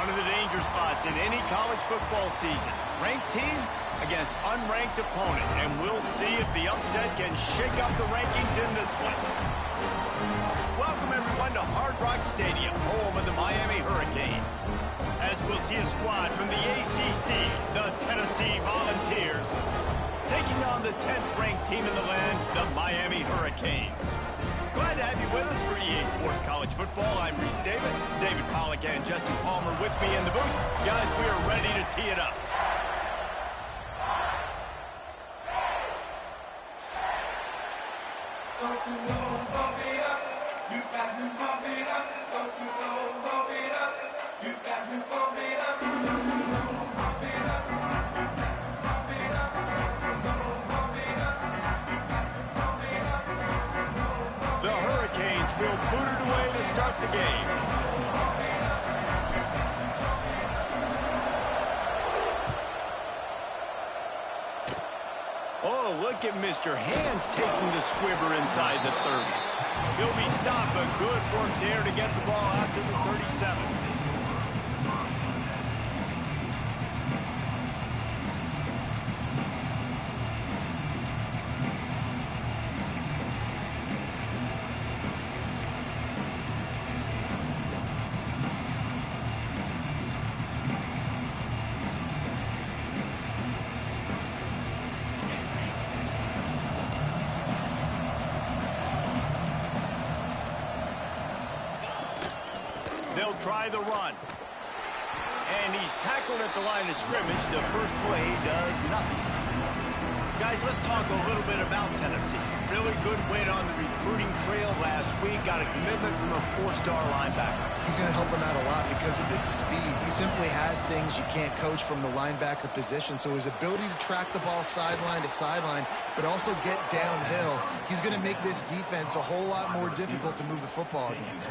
one of the danger spots in any college football season. Ranked team against unranked opponent, and we'll see if the upset can shake up the rankings in this one. Welcome, everyone, to Hard Rock Stadium, home of the Miami Hurricanes. As we'll see a squad from the ACC, the Tennessee Volunteers, taking on the 10th-ranked team in the land, the Miami Hurricanes. Glad to have you with us for EA Sports College Football. I'm Reese Davis, David Pollack and Justin Palmer with me in the booth. Guys, we are ready to tee it up. Don't you know, bump it up. You got to bump it up. Don't you know, bump it up. You got to bump it up. Don't you know, bump it up. You got to bump it up. Don't you know, bump it up. You got to bump it up. The Hurricanes will boot it away to start the game. Oh, look at Mr. Hands taking the squibber inside the 30. He'll be stopped, but good work there to get the ball out to the 37. They'll try the run. And he's tackled at the line of scrimmage. The first play does nothing. Guys, let's talk a little bit about Tennessee. Really good win on the recruiting trail last week. Got a commitment from a 4-star linebacker. He's going to help them out a lot because of his speed. He simply has things you can't coach from the linebacker position. So his ability to track the ball sideline to sideline, but also get downhill, he's going to make this defense a whole lot more difficult to move the football against.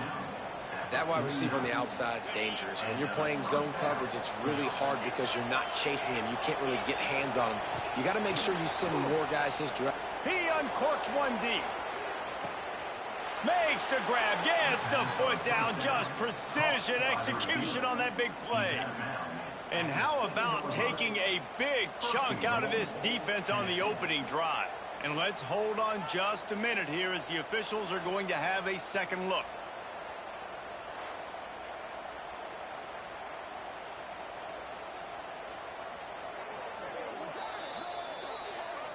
That wide receiver on the outside is dangerous. When you're playing zone coverage, it's really hard because you're not chasing him. You can't really get hands on him. You got to make sure you send more guys his direction. He uncorks one deep. Makes the grab, gets the foot down. Just precision execution on that big play. And how about taking a big chunk out of this defense on the opening drive? And let's hold on just a minute here as the officials are going to have a second look.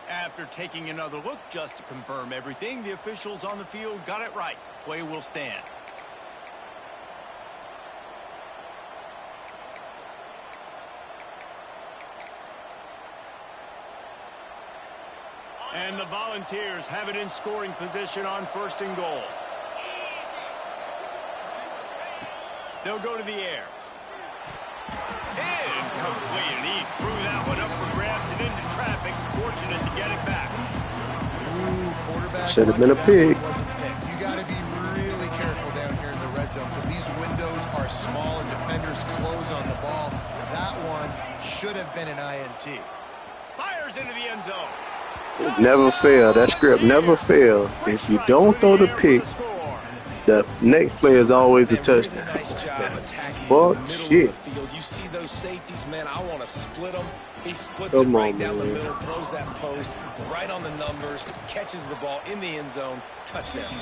After taking another look just to confirm everything, the officials on the field got it right. The play will stand. And the Volunteers have it in scoring position on 1st and goal. They'll go to the air. Incomplete, and he threw that one up for grabs and into traffic. Fortunate to get it back. Ooh, quarterback. Should have been a pick. You got to be really careful down here in the red zone because these windows are small and defenders close on the ball. That one should have been an INT. Fires into the end zone. It never fail. That script never fail. If you don't throw the pick, the next play is always a touchdown. Fuck shit. You see those safeties, man, I want to split them. He splits it right down the middle, throws that post, right on the numbers, catches the ball in the end zone, touchdown.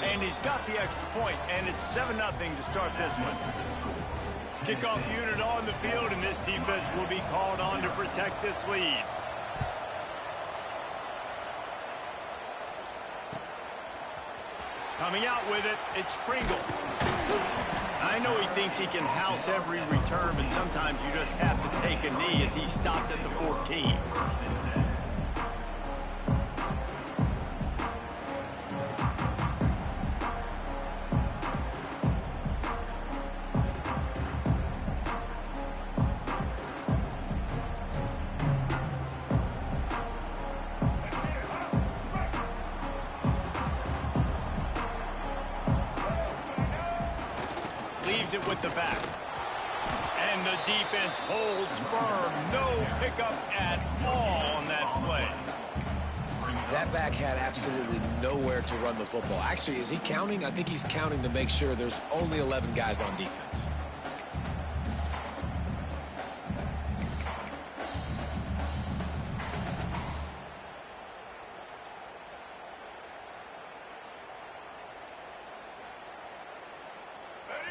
And he's got the extra point, and it's 7-0 to start this one. Kickoff unit on the field, and this defense will be called on to protect this lead. Coming out with it, it's Pringle. I know he thinks he can house every return, but sometimes you just have to take a knee as he stopped at the 14. Leaves it with the back. And the defense holds firm. No pickup at all on that play. That back had absolutely nowhere to run the football. Actually, is he counting? I think he's counting to make sure there's only 11 guys on defense.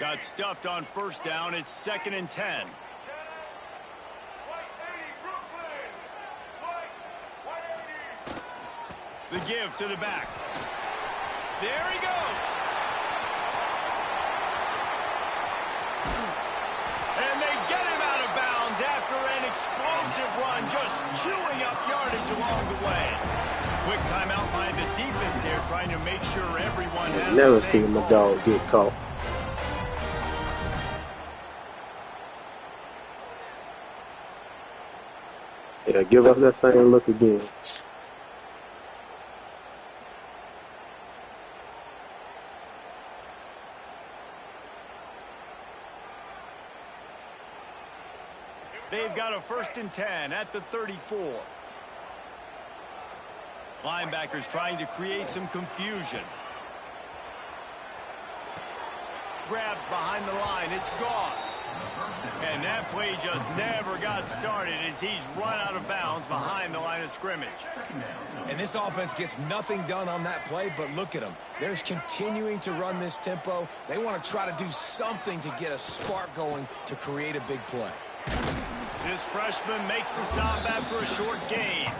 Got stuffed on first down. It's 2nd and 10. The give to the back. There he goes. And they get him out of bounds after an explosive run, just chewing up yardage along the way. Quick timeout by the defense there, trying to make sure everyone has Never the same seen my call. dog get caught. Yeah, give up that same look again. They've got a 1st and 10 at the 34. Linebackers trying to create some confusion. Grabbed behind the line. It's Goss. And that play just never got started as he's run out of bounds behind the line of scrimmage. And this offense gets nothing done on that play, but look at them. They're continuing to run this tempo. They want to try to do something to get a spark going to create a big play. This freshman makes the stop after a short gain.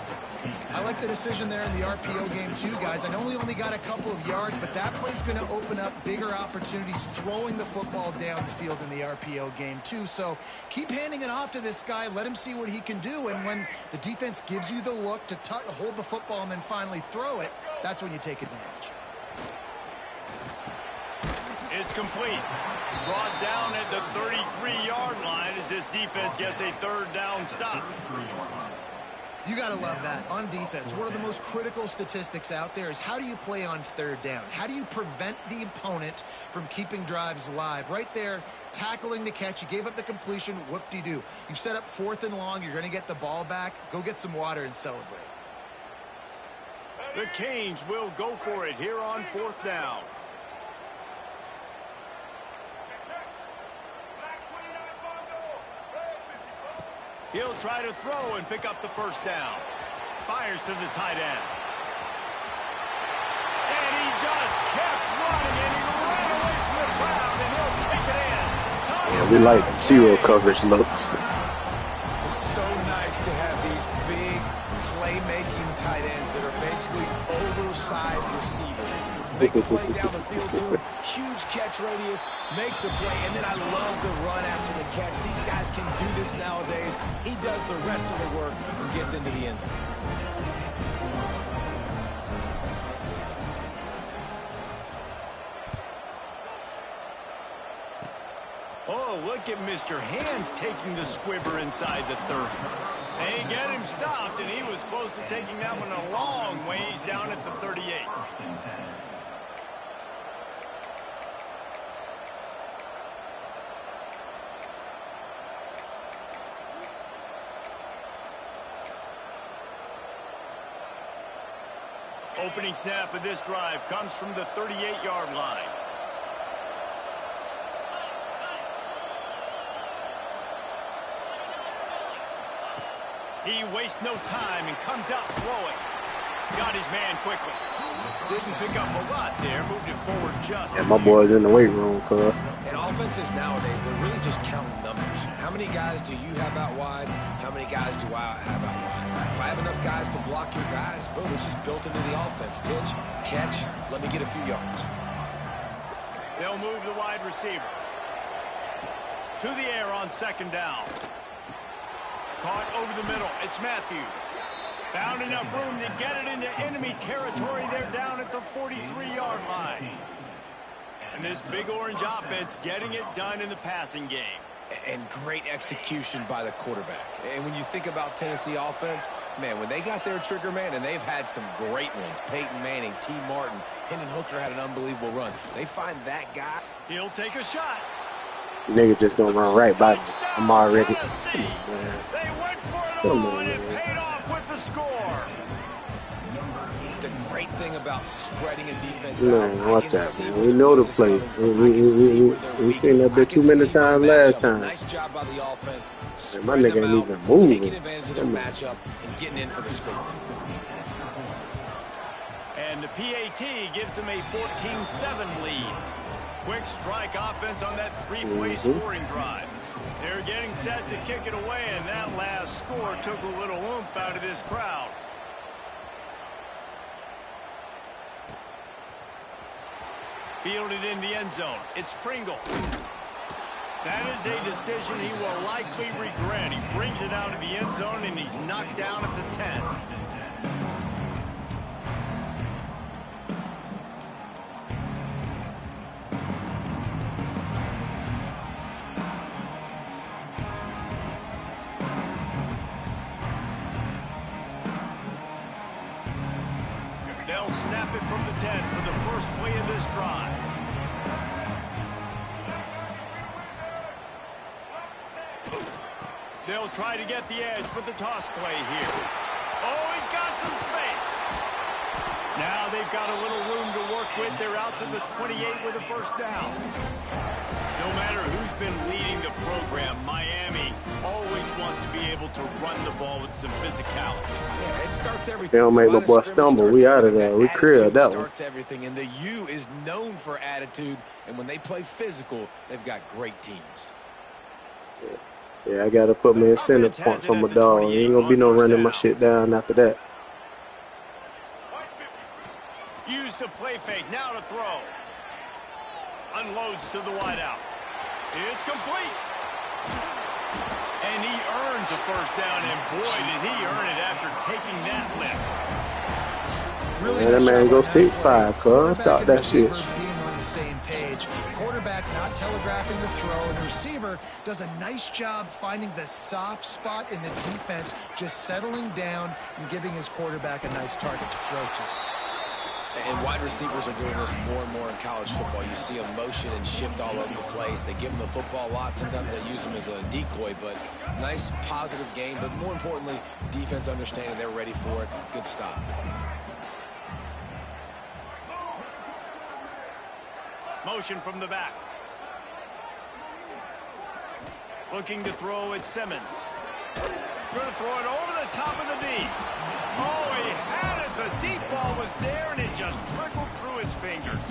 I like the decision there in the RPO game too, guys. I know he only got a couple of yards, but that play's going to open up bigger opportunities throwing the football down the field in the RPO game too. So keep handing it off to this guy. Let him see what he can do. And when the defense gives you the look to hold the football and then finally throw it, that's when you take advantage. It's complete. Brought down at the 33-yard line as this defense gets a 3rd down stop. You got to love that. On defense, one of the most critical statistics out there is how do you play on 3rd down? How do you prevent the opponent from keeping drives alive? Right there, tackling the catch. You gave up the completion. Whoop-de-doo. You've set up 4th and long. You're going to get the ball back. Go get some water and celebrate. The Canes will go for it here on 4th down. He'll try to throw and pick up the 1st down. Fires to the tight end. And he just kept running, and he ran away from the crowd, and he'll take it in. Yeah, we like zero coverage looks. It's so nice to have these big playmaking tight ends that are basically oversized receivers. Make the play down the field to him. Huge catch radius, makes the play, and then I love the run after the catch. These guys can do this nowadays. He does the rest of the work and gets into the end zone. Oh, look at Mr. Hands taking the squibber inside the 30. They get him stopped, and he was close to taking that one a long ways down at the 38. Opening snap of this drive comes from the 38-yard line. He wastes no time and comes out throwing. Got his man quickly. Didn't pick up a lot there. Moved it forward just. Yeah, my boy's in the weight room, cuz. And offenses nowadays, they're really just counting numbers. How many guys do you have out wide? How many guys do I have out wide? If I have enough guys to block your guys, boom, it's just built into the offense. Pitch, catch, let me get a few yards. They'll move the wide receiver. To the air on 2nd down. Caught over the middle. It's Matthews. Found enough room to get it into enemy territory. They're down at the 43-yard line. And this big orange offense getting it done in the passing game. And great execution by the quarterback. And when you think about Tennessee offense, man, when they got their trigger man, and they've had some great ones. Peyton Manning, T. Martin, Hendon Hooker had an unbelievable run. They find that guy. He'll take a shot. Nigga just gonna run right by me. I'm already. Tennessee. Man. They went for it Come all, on, and it man. paid off with the score. The great thing about spreading a defense Man, out, watch I can out, see man. where We know the defense is play. coming from. We seen that bit too many times last time. Nice job by the offense. Man, my Spread nigga them ain't out, even moving. taking advantage of their Come on. matchup and getting in for the score. And And the PAT gives them a 14-7 lead. Quick strike offense on that three-play scoring drive. They're getting set to kick it away, and that last score took a little oomph out of this crowd. Fielded in the end zone. It's Pringle. That is a decision he will likely regret. He brings it out of the end zone, and he's knocked down at the 10. They'll snap it from the 10 for the first play of this drive. They'll try to get the edge with the toss play here. Oh, he's got some space. Now they've got a little room to work with. They're out to the 28 with a first down. No matter who's been leading the program, Miami always wants to be able to run the ball with some physicality. Yeah, it starts everything. They don't make my boy stumble. We out of there. We cleared that one. Starts everything, and the U is known for attitude. And when they play physical, they've got great teams. Yeah, I got to put my incentive points on my dog. Ain't going to be no running my shit down after that. Use the play fake. Now to throw. Unloads to the wideout. It's complete. And he earns a first down, and boy, did he earn it after taking that lift. Really Man, that man go 6'5", cuz. Stop that shit. Being on the same page. Quarterback not telegraphing the throw, and the receiver does a nice job finding the soft spot in the defense, just settling down and giving his quarterback a nice target to throw to. And wide receivers are doing this more and more in college football. You see them motion and shift all over the place. They give them the football a lot. Sometimes they use them as a decoy, but nice positive game. But more importantly, defense understanding they're ready for it. Good stop. Motion from the back. Looking to throw at Simmons. Going to throw it over the top of the D. Oh, he had it. The deep ball was there, and it just trickled through his fingers.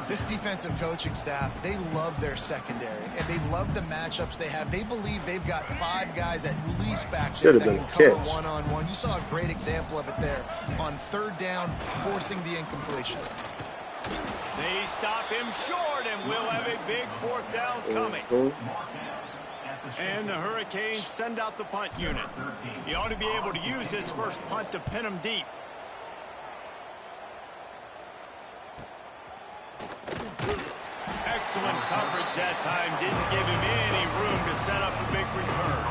This defensive coaching staff, they love their secondary, and they love the matchups they have. They believe they've got 5 guys at least back there that can cover one-on-one. You saw a great example of it there on third down, forcing the incompletion. They stop him short, and we'll have a big fourth down coming. And the Hurricanes send out the punt unit. He ought to be able to use his first punt to pin him deep. Excellent coverage that time. Didn't give him any room to set up a big return.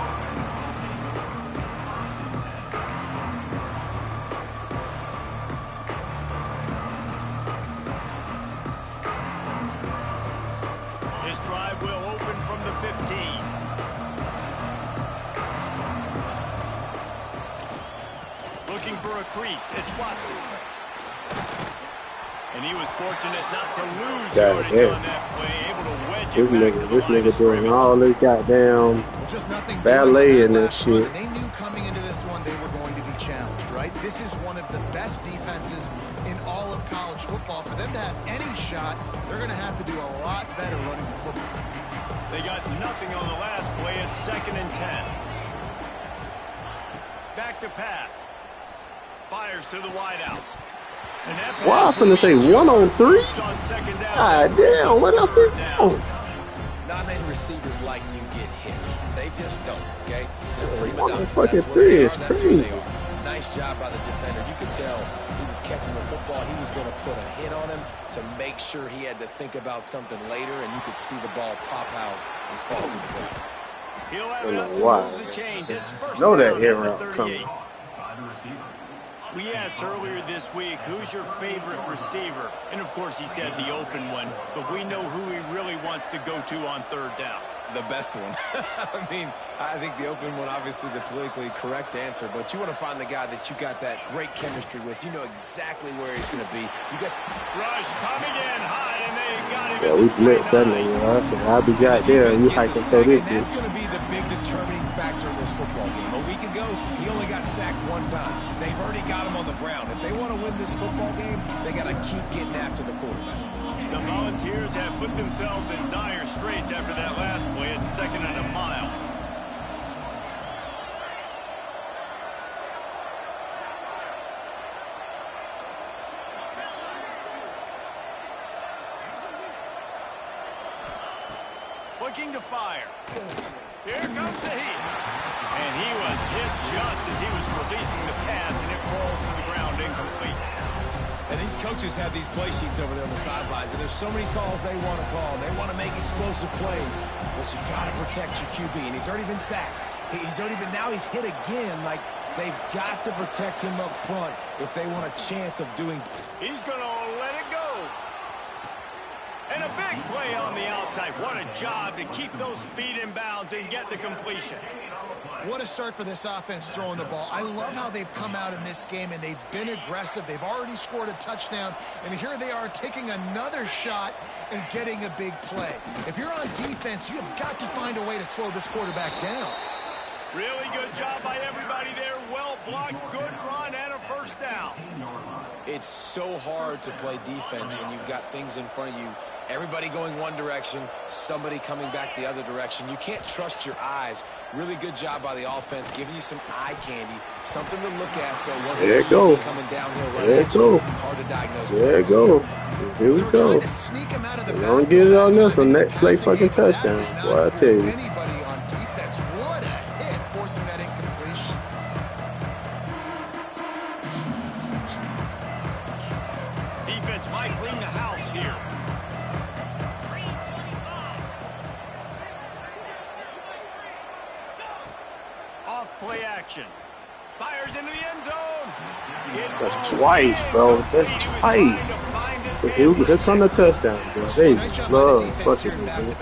This drive will open from the 15. Looking for a crease. It's Watson. And he was fortunate not to lose yardage on that play, able to wedge it back to the line of doing scrimmage. all this goddamn Just nothing ballet and that shit. They knew coming into this one they were going to be challenged, right? This is one of the best defenses in all of college football. For them to have any shot, they're going to have to do a lot better running the football. They got nothing on the last play. It's 2nd and 10. Back to pass. Fires to the wideout. Wow, I'm finna say 1-on-3? God damn, what else they do? Not many receivers like to get hit. They just don't, okay? Fucking 3 is crazy. Nice job by the defender. You could tell he was catching the football. He was going to put a hit on him to make sure he had to think about something later, and you could see the ball pop out and fall to the ground. He'll have enough to Wow. move the chains. It's first Know that down air at the route 38. coming. We asked earlier this week, who's your favorite receiver? And, of course, he said the open one, but we know who he really wants to go to on third down. The best one. I mean, I think the open one, obviously the politically correct answer, but you want to find the guy that you got that great chemistry with. You know exactly where he's going to be. You got Rush coming in hot, and they Yeah, we blitzed that nigga. I said, I'll be got there. You hike and throw this That's bitch. going to be the big determining factor in this football game. A week ago, he only got sacked one time. They've already got him on the ground. If they want to win this football game, they got to keep getting after the quarterback. The Volunteers have put themselves in dire straits after that last play at 2nd and a mile. Looking to fire. Here comes the heat. And he was hit just as he was releasing the pass, and it falls to the ground incomplete. And these coaches have these play sheets over there on the sidelines, and there's so many calls they want to call. They want to make explosive plays, but you got to protect your QB, and he's already been sacked. Now he's hit again. Like, they've got to protect him up front if they want a chance of doing. He's going to let it go. And a big play on the outside. What a job to keep those feet in bounds and get the completion. What a start for this offense throwing the ball. I love how they've come out in this game, and they've been aggressive. They've already scored a touchdown, and here they are taking another shot and getting a big play. If you're on defense, you have got to find a way to slow this quarterback down. Really good job by everybody there. Well blocked, good run, and a first down. It's so hard to play defense when you've got things in front of you. Everybody going one direction, somebody coming back the other direction. You can't trust your eyes. Really good job by the offense, giving you some eye candy, something to look at, so it wasn't easy coming downhill right at you. Hard to diagnose. There you go. Here we go. Don't get it on this one. Next play fucking touchdown. Boy, I tell you. Anybody on defense, what a hit forcing that incompletion. Defense might bring the house here. Off-play action. Fires into the end zone. That's twice, bro. That's twice. It's on the touchdown, bro. They love fucking me, man.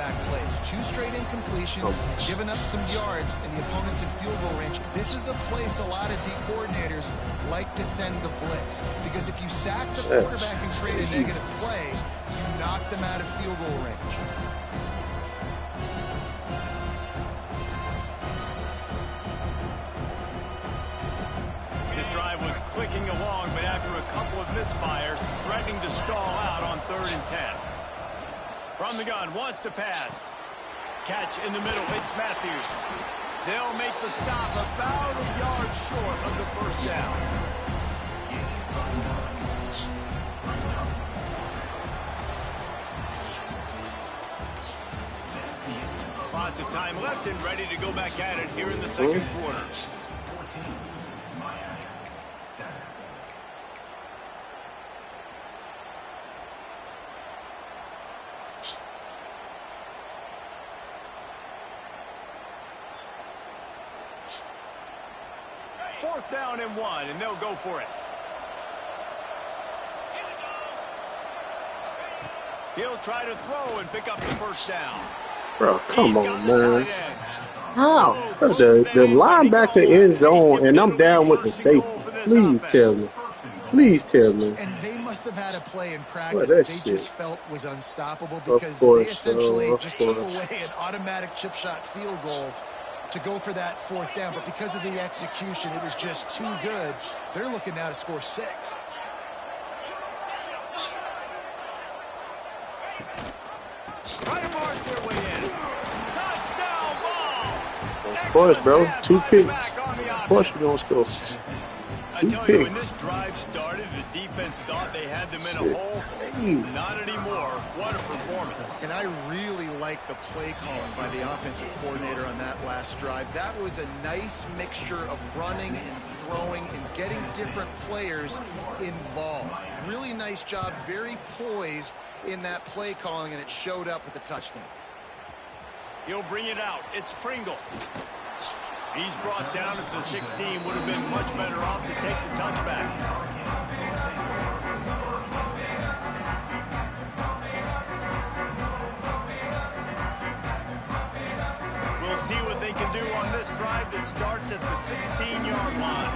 Two straight incompletions, giving up some yards, and the opponent's in field goal range. This is a place a lot of D coordinators like to send the blitz, because if you sack the quarterback and create a negative play, you knock them out of field goal range. This drive was clicking along, but after a couple of misfires, threatening to stall out on 3rd and 10. From the gun, wants to pass. Catch in the middle, it's Matthews. They'll make the stop about a yard short of the first down. Lots of time left and ready to go back at it here in the second quarter. Fourth down and 1, and they'll go for it. He'll try to throw and pick up the first down. Bro, come on, man. How? The linebacker is zone, and I'm down with the safety. Please tell me. Please tell me. And they must have had a play in practice that they just felt was unstoppable, because they essentially just took away an automatic chip shot field goal to go for that fourth down. But because of the execution, it was just too good. They're looking now to score 6. Try to march their way in. Touchdown ball. Of course, bro. 2 picks. Of course you're going to score. I tell you, when this drive started, the defense thought they had them in a hole. Not anymore. What a performance. And I really like the play calling by the offensive coordinator on that last drive. That was a nice mixture of running and throwing and getting different players involved. Really nice job, very poised in that play calling, and it showed up with the touchdown. He'll bring it out. It's Pringle. He's brought down at the 16. Would have been much better off to take the touchback. We'll see what they can do on this drive that starts at the 16-yard line.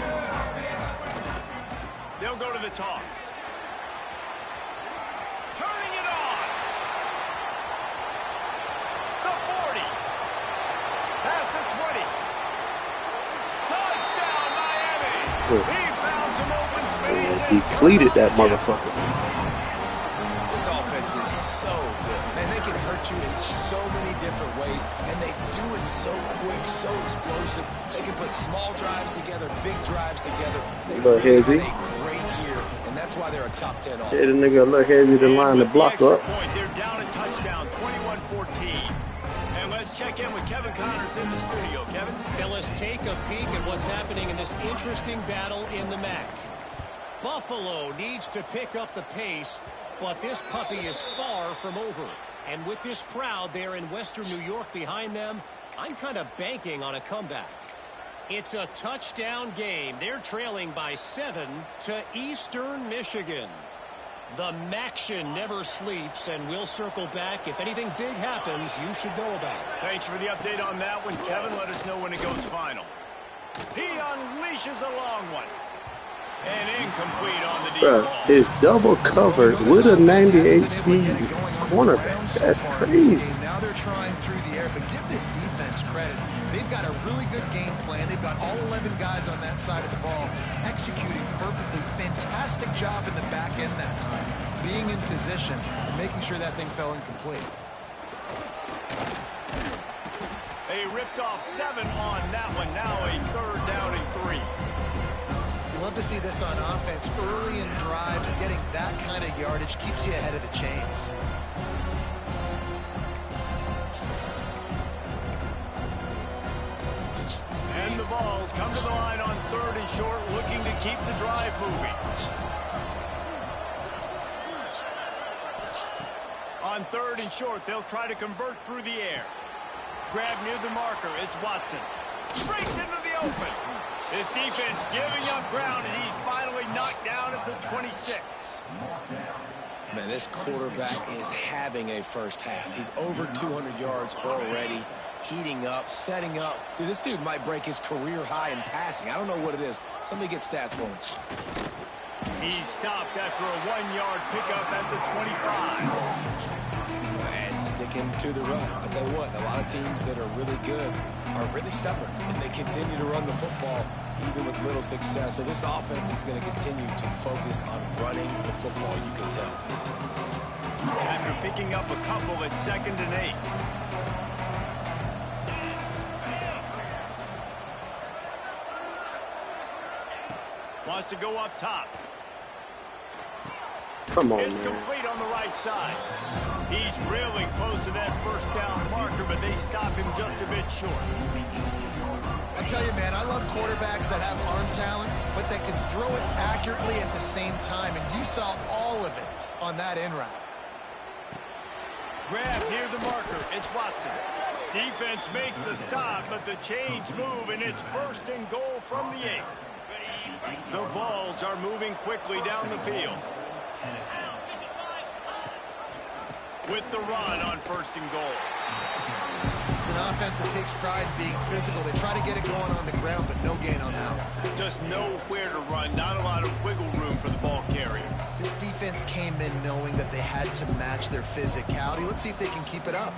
They'll go to the toss. Turning it on. depleted that motherfucker. This offense is so good. Man, they can hurt you in so many different ways, and they do it so quick, so explosive. They can put small drives together, big drives together. They Look, really Hezzy. had a great year, and that's why they're a top 10 offense. Yeah, the nigga look Hezzy the line to With block the up. extra point, they're down a touchdown, 21-14. And let's check in with Kevin Connors in the studio. Kevin? Fellas, take a peek at what's happening in this interesting battle in the MAC. Buffalo needs to pick up the pace, but this puppy is far from over. And with this crowd there in Western New York behind them, I'm kind of banking on a comeback. It's a touchdown game. They're trailing by 7 to Eastern Michigan. The Maction never sleeps, and we'll circle back. If anything big happens, you should know about it. Thanks for the update on that one, Kevin. Let us know when it goes final. He unleashes a long one. And incomplete on the deep Bruh, ball. it's double covered with a 98 speed cornerback. That's crazy. Now they're trying through the air, but give this defense credit. They've got a really good game plan. They've got all 11 guys on that side of the ball executing perfectly. Fantastic job in the back end that time, being in position and making sure that thing fell incomplete. They ripped off 7 on that one. Now a 3rd down and 3. Love to see this on offense. Early in drives, getting that kind of yardage keeps you ahead of the chains. And the Vols come to the line on 3rd and short, looking to keep the drive moving. On 3rd and short, they'll try to convert through the air. Grab near the marker. It's Watson. Breaks into the open. This defense giving up ground as he's finally knocked down at the 26. Man, this quarterback is having a first half. He's over 200 yards already, heating up, setting up. Dude, this dude might break his career high in passing. I don't know what it is. Somebody get stats for him. He's stopped after a 1-yard pickup at the 25. And sticking to the run. I'll tell you what, a lot of teams that are really good are really stubborn, and they continue to run the football even with little success. So this offense is going to continue to focus on running the football, you can tell. After picking up a couple at 2nd and 8. Wants to go up top. Come on, It's man. complete on the right side. He's really close to that 1st down marker, but they stop him just a bit short. I tell you, man, I love quarterbacks that have arm talent, but that can throw it accurately at the same time, and you saw all of it on that in route. Grab near the marker. It's Watson. Defense makes a stop, but the chains move, and it's 1st and goal from the 8. The Vols are moving quickly down the field. With the run on 1st and goal. It's an offense that takes pride in being physical. They try to get it going on the ground, but no gain on that one. Just nowhere to run. Not a lot of wiggle room for the ball carrier. This defense came in knowing that they had to match their physicality. Let's see if they can keep it up.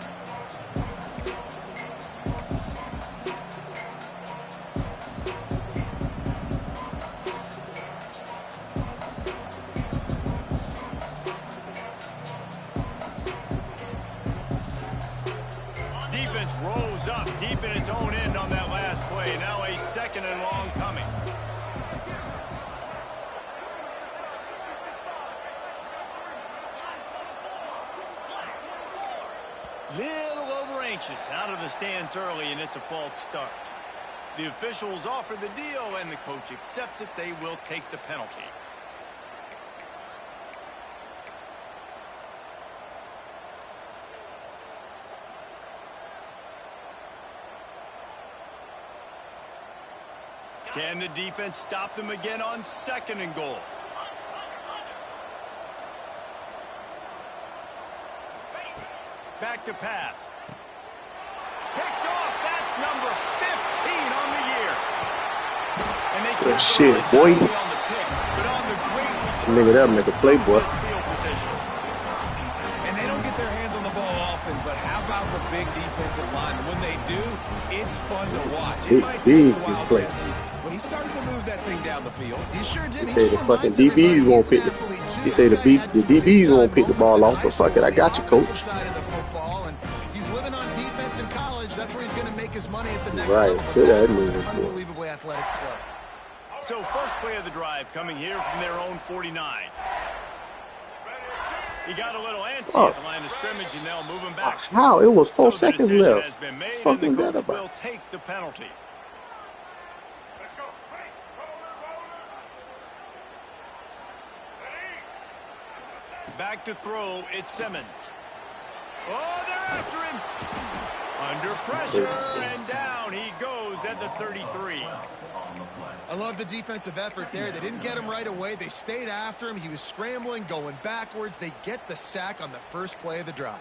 Defense rolls up deep in its own end on that last play. Now a 2nd and long coming. Little over anxious out of the stands early, and it's a false start. The officials offer the deal, and the coach accepts it. They will take the penalty. Can the defense stop them again on 2nd and goal? Back to pass. Picked off. That's number 15 on the year. And they Good shit, boy. on the pick, but on the great return, Nigga, that make a play, boy. this field position. And they don't get their hands on the ball often, but how about a big defensive line. And when they do, it's fun to watch. It Big, might take big a while, play. Jesse, but he started to move that thing down the field. He sure did. He He say just the fucking reminds everybody DBs won't he's pick an the. athlete, too. He say This the guy had the some DBs big-time won't pick the moments ball in off, high but fuck it, school I on got the you, coach. offensive side of the football, and he's living on defense in college. That's where he's going to make his money at the next Right level. to But that it was an nigga, boy. unbelievably athletic play. So first play of the drive coming here from their own 49. He got a little antsy at the line of scrimmage, and they'll move him back. How? It was 4 So the seconds decision left. has been made, Fuck and was the that coach about? will take the penalty. Back to throw, it's Simmons. Oh, they're after him. Under pressure, and down he goes at the 33. I love the defensive effort there. They didn't get him right away. They stayed after him. He was scrambling, going backwards. They get the sack on the first play of the drive.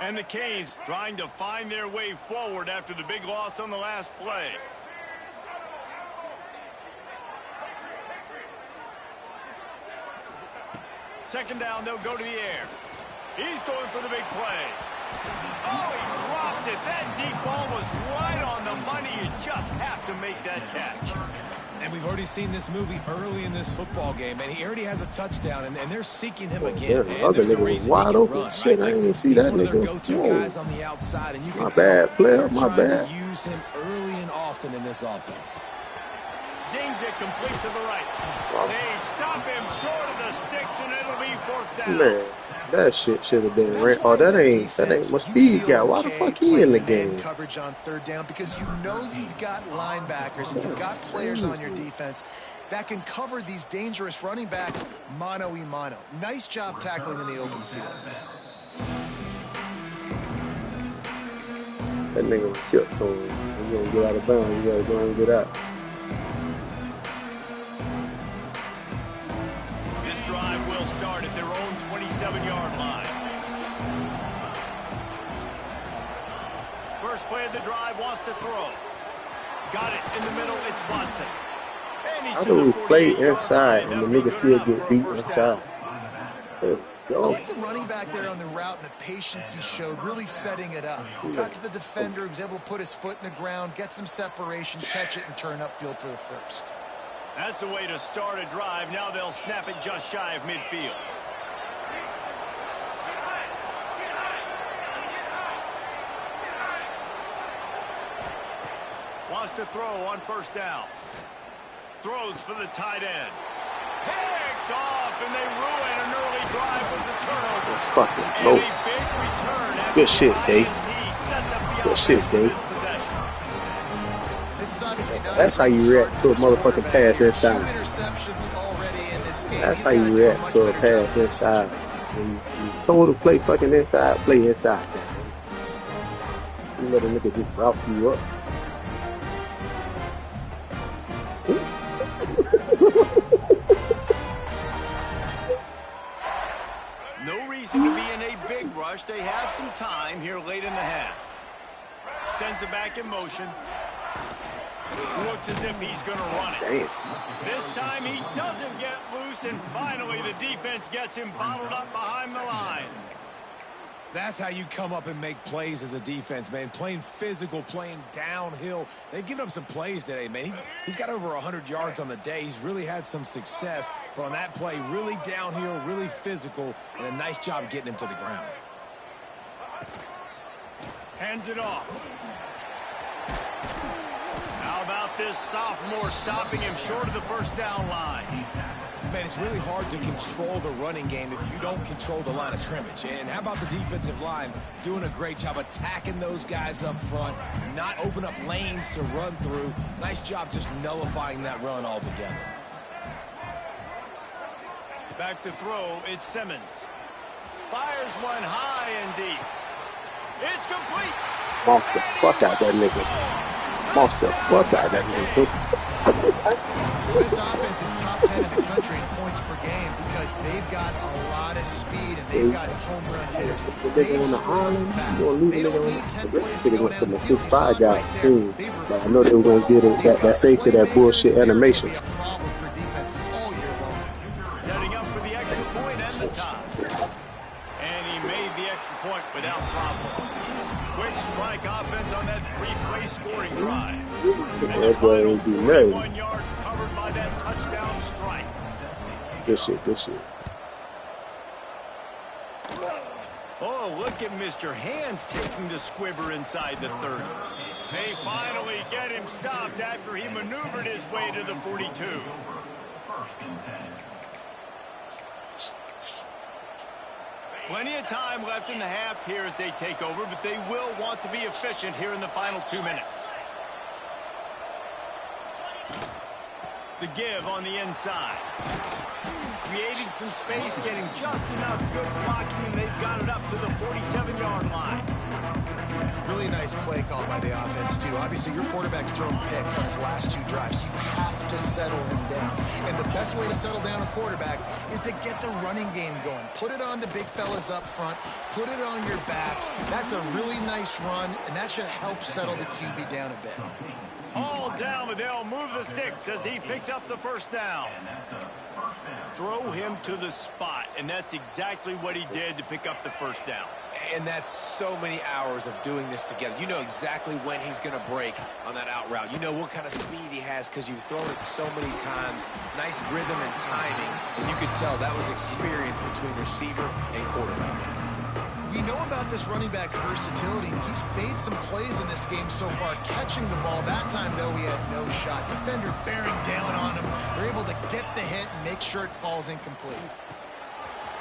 And the Canes trying to find their way forward after the big loss on the last play. Second down, they'll go to the air. He's going for the big play. Oh, he dropped it. That deep ball was right on the money. You just have to make that catch. And we've already seen this movie early in this football game, and he already has a touchdown, and they're seeking him again. Yeah, the other nigga was wide open. Shit, I didn't even see that nigga. Go-to guys on the outside, and you can My tell bad, player. they're My trying bad. to use him early and often in this offense. Zings it complete to the right. They stop him short of the sticks, and it'll be fourth down. Man, that shit should have been ran. Oh, that ain't my speed guy. Why the fuck he in the game? Coverage on third down because you know you've got linebackers and you've got players on your defense that can cover these dangerous running backs mano-a-mano. Nice job tackling in the open field. That nigga was tiptoeing. He's gonna get out of bounds. You gotta go and get out. This drive will start at their own 27-yard line. First play of the drive, wants to throw. Got it in the middle, it's Watson. And he's How to do we the play 48-yard inside line. and the That'll be nigga good still enough for get a beat first inside? down. Let's I go. like the running back there on the route and the patience he showed, really setting it up. He got to the defender, he was able to put his foot in the ground, get some separation, catch it, and turn upfield for the first. That's the way to start a drive. Now they'll snap it just shy of midfield. Wants to throw on first down. Throws for the tight end. Picked off, and they ruin an early drive with the turnover. Let's fucking And go. a big return after Good shit, the Dave. INT sets up the Good offense shit, for Dave. this possession. This is obviously not That's how you react to a motherfucking pass inside. 2 interceptions already in this game. That's He's how gotta you do a react much to a better job pass this inside. season. When you told to play fucking inside, play inside. You let a nigga just route you up. No reason to be in a big rush. They have some time here late in the half. Sends it back in motion. Looks as if he's going to run it. Damn. This time he doesn't get loose, and finally the defense gets him bottled up behind the line. That's how you come up and make plays as a defense, man. Playing physical, playing downhill. They've given up some plays today, man. He's got over 100 yards on the day. He's really had some success. But on that play, really downhill, really physical, and a nice job getting him to the ground. Hands it off. How about this sophomore stopping him short of the first down line? Man, it's really hard to control the running game if you don't control the line of scrimmage. And how about the defensive line doing a great job attacking those guys up front, not open up lanes to run through. Nice job just nullifying that run altogether. Back to throw, it's Simmons. Fires one high and deep. It's complete. Bounce the fuck out that nigga. Lost the fuck out of that nigga. This offense is top 10 in the country in points per game because they've got a lot of speed and they've got home run hitters. They On the score island, fast. you gonna leave They a don't nigga on need 10 the plays to nigga go went from down the the field. You 6'5" saw it guy right there. team. They've But I know they were gonna get it that safety, that bullshit animation. Be a problem for defenses all year long. Setting up for the extra point and the tie. And he made the extra point without problem. Quick strike offense on that three-play scoring drive. And the That boy final ain't do 41 nothing. yards covered by that touchdown strike. Good shit. Oh, look at Mr. Hands taking the squibber inside the 30. They finally get him stopped after he maneuvered his way to the 42. Plenty of time left in the half here as they take over, but they will want to be efficient here in the final 2 minutes. The give on the inside. Creating some space, getting just enough good blocking, and they've got it up to the 47-yard line. Really nice play call by the offense, too. Obviously, your quarterback's thrown picks on his last 2 drives, so you have to settle him down. And the best way to settle down a quarterback is to get the running game going. Put it on the big fellas up front. Put it on your backs. That's a really nice run, and that should help settle the QB down a bit. All down, but they'll move the sticks as he picks up the first down. Throw him to the spot, and that's exactly what he did to pick up the first down. And that's so many hours of doing this together. You know exactly when he's going to break on that out route. You know what kind of speed he has because you've thrown it so many times. Nice rhythm and timing, and you could tell that was experience between receiver and quarterback. We know about this running back's versatility. He's made some plays in this game so far, catching the ball. That time, though, he had no shot. Defender bearing down on him. They're able to get the hit and make sure it falls incomplete.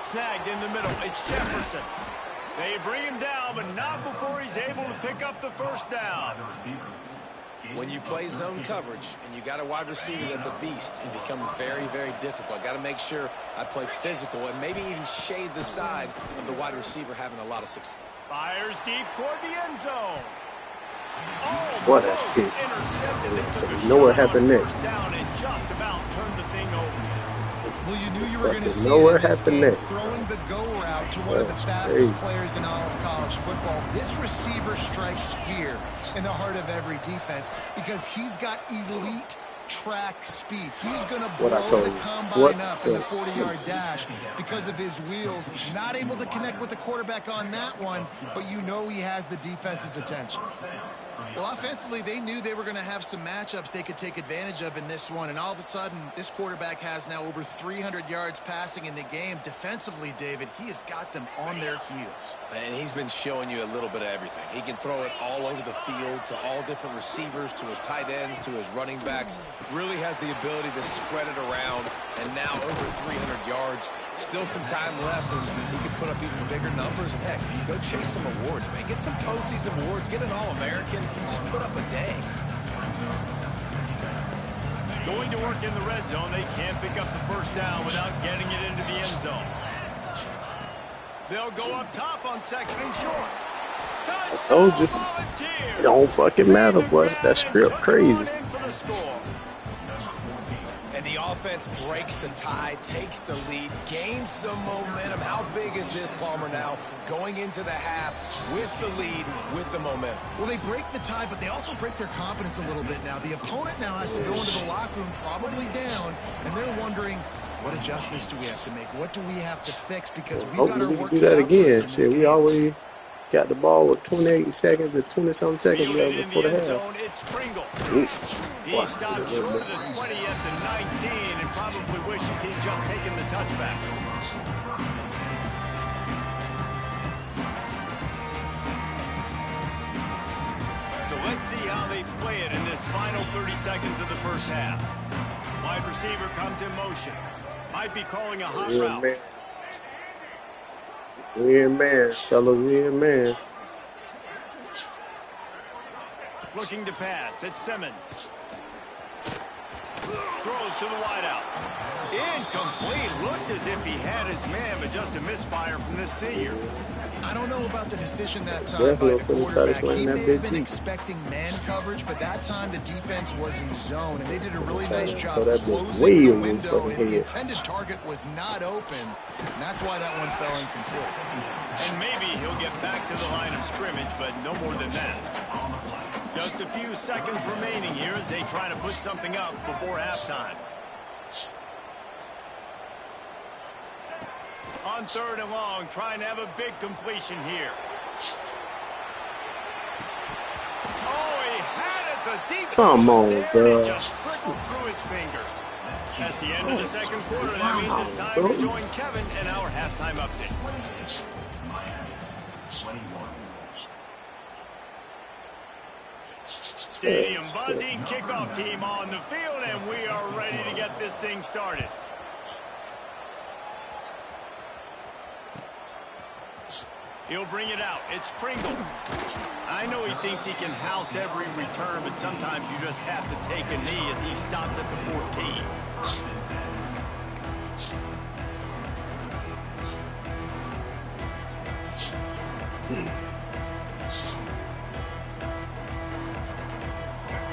Snagged in the middle. It's Jefferson. They bring him down, but not before he's able to pick up the first down. When you play zone coverage and you got a wide receiver that's a beast, it becomes very, very difficult. Got to make sure I play physical and maybe even shade the side of the wide receiver having a lot of success. Fires deep toward the end zone. Oh, Boy, that's big. intercepted. So you know what happened next. Down and just about turned the thing over. Well, you knew you were going to see know what it in this happened game, next. throwing the go route to one of the fastest players in all of college football. This receiver strikes fear in the heart of every defense because he's got elite track speed. He's going to blow the combine up in the 40-yard dash because of his wheels. Not able to connect with the quarterback on that one, but you know he has the defense's attention. Well, offensively, they knew they were going to have some matchups they could take advantage of in this one, and all of a sudden, this quarterback has now over 300 yards passing in the game. Defensively, David, he has got them on their heels. And he's been showing you a little bit of everything. He can throw it all over the field to all different receivers, to his tight ends, to his running backs. Really has the ability to spread it around, and now over 300 yards. Still some time left, and he can put up even bigger numbers. And heck, go chase some awards, man. Get some postseason awards. Get an All-American. Just put up a day. Going to work in the red zone. They can't pick up the first down without getting it into the end zone. They'll go up top on second and short. I told you. It don't fucking matter, boy. That script crazy. And the offense breaks the tie, takes the lead, gains some momentum. How big is this, Palmer, now going into the half with the lead, with the momentum? Well, they break the tie, but they also break their confidence a little bit now. The opponent now has to go into the locker room probably down, and they're wondering, what adjustments do we have to make? What do we have to fix? Because we've got our work do that again. Shit, we already got the ball with 28 seconds to 20-something seconds before the half. It's Pringle. He stopped short of the 20 at the 19 and probably wishes he'd just taken the touchback. So let's see how they play it in this final 30 seconds of the first half. Wide receiver comes in motion. Might be calling a hot route. Man. Weird man, fellas, weird man. Looking to pass. It's Simmons. Throws to the wideout. Incomplete. Looked as if he had his man, but just a misfire from this senior. I don't know about the decision that time by the quarterback. He may have been expecting man coverage, but that time the defense was in zone, and they did a really nice job closing the window, and the intended target was not open, and that's why that one fell incomplete. And maybe he'll get back to the line of scrimmage, but no more than that. Just a few seconds remaining here as they try to put something up before halftime. On 3rd and long, trying to have a big completion here. Oh, he had it. The deep. Come on, bro. It just trickled through his fingers. That's the end of the second quarter. That means it's time to join Kevin in our halftime update. Stadium buzzing, kickoff team on the field, and we are ready to get this thing started. He'll bring it out. It's Pringle. I know he thinks he can house every return, but sometimes you just have to take a knee as he stopped at the 14.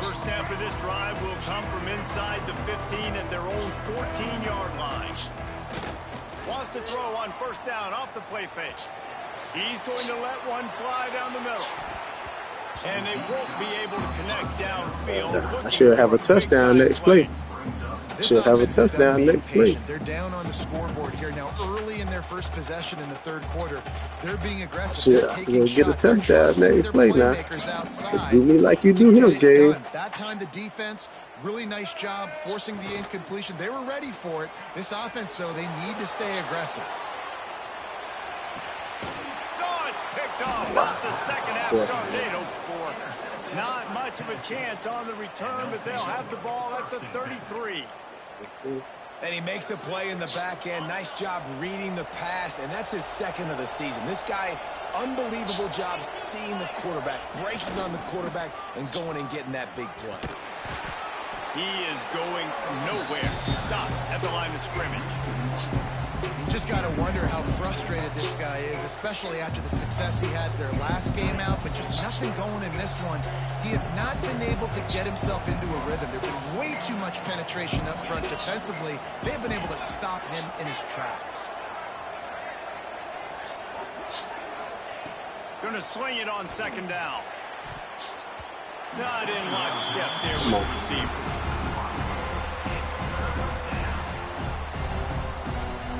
First snap of this drive will come from inside the 15 at their own 14-yard line. Wants to throw on first down off the play fake. He's going to let one fly down the middle. And they won't be able to connect downfield. I should have a touchdown next play. Should have a touchdown next play. They're down on the scoreboard here now. Early in their first possession in the third quarter, they're being aggressive. Shit, you'll get a touchdown next play now. Do me like you do him, Gabe. That time the defense, really nice job forcing the incompletion. They were ready for it. This offense, though, they need to stay aggressive. Picked off, not the second half start they'd hoped for. Not much of a chance on the return, but they'll have the ball at the 33. And he makes a play in the back end. Nice job reading the pass, and that's his second of the season. This guy, unbelievable job seeing the quarterback, breaking on the quarterback, and going and getting that big play. He is going nowhere. Stop at the line of scrimmage. You just got to wonder how frustrated this guy is, especially after the success he had their last game out, but just nothing going in this one. He has not been able to get himself into a rhythm. There's been way too much penetration up front defensively. They've been able to stop him in his tracks. Going to swing it on second down. Not in lockstep there with the receiver.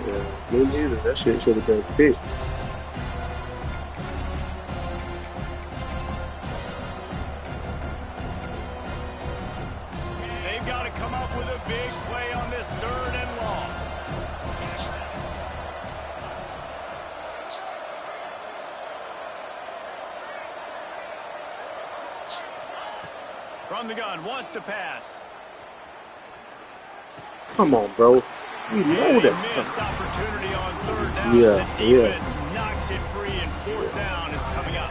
Yeah, me neither. That shit should have been picked. They've got to come up with a big play on this 3rd and long. From the gun, wants to pass. Come on, bro. We know that's missed opportunity on 3rd down. Yeah, the defense knocks it free, and 4th down is coming up.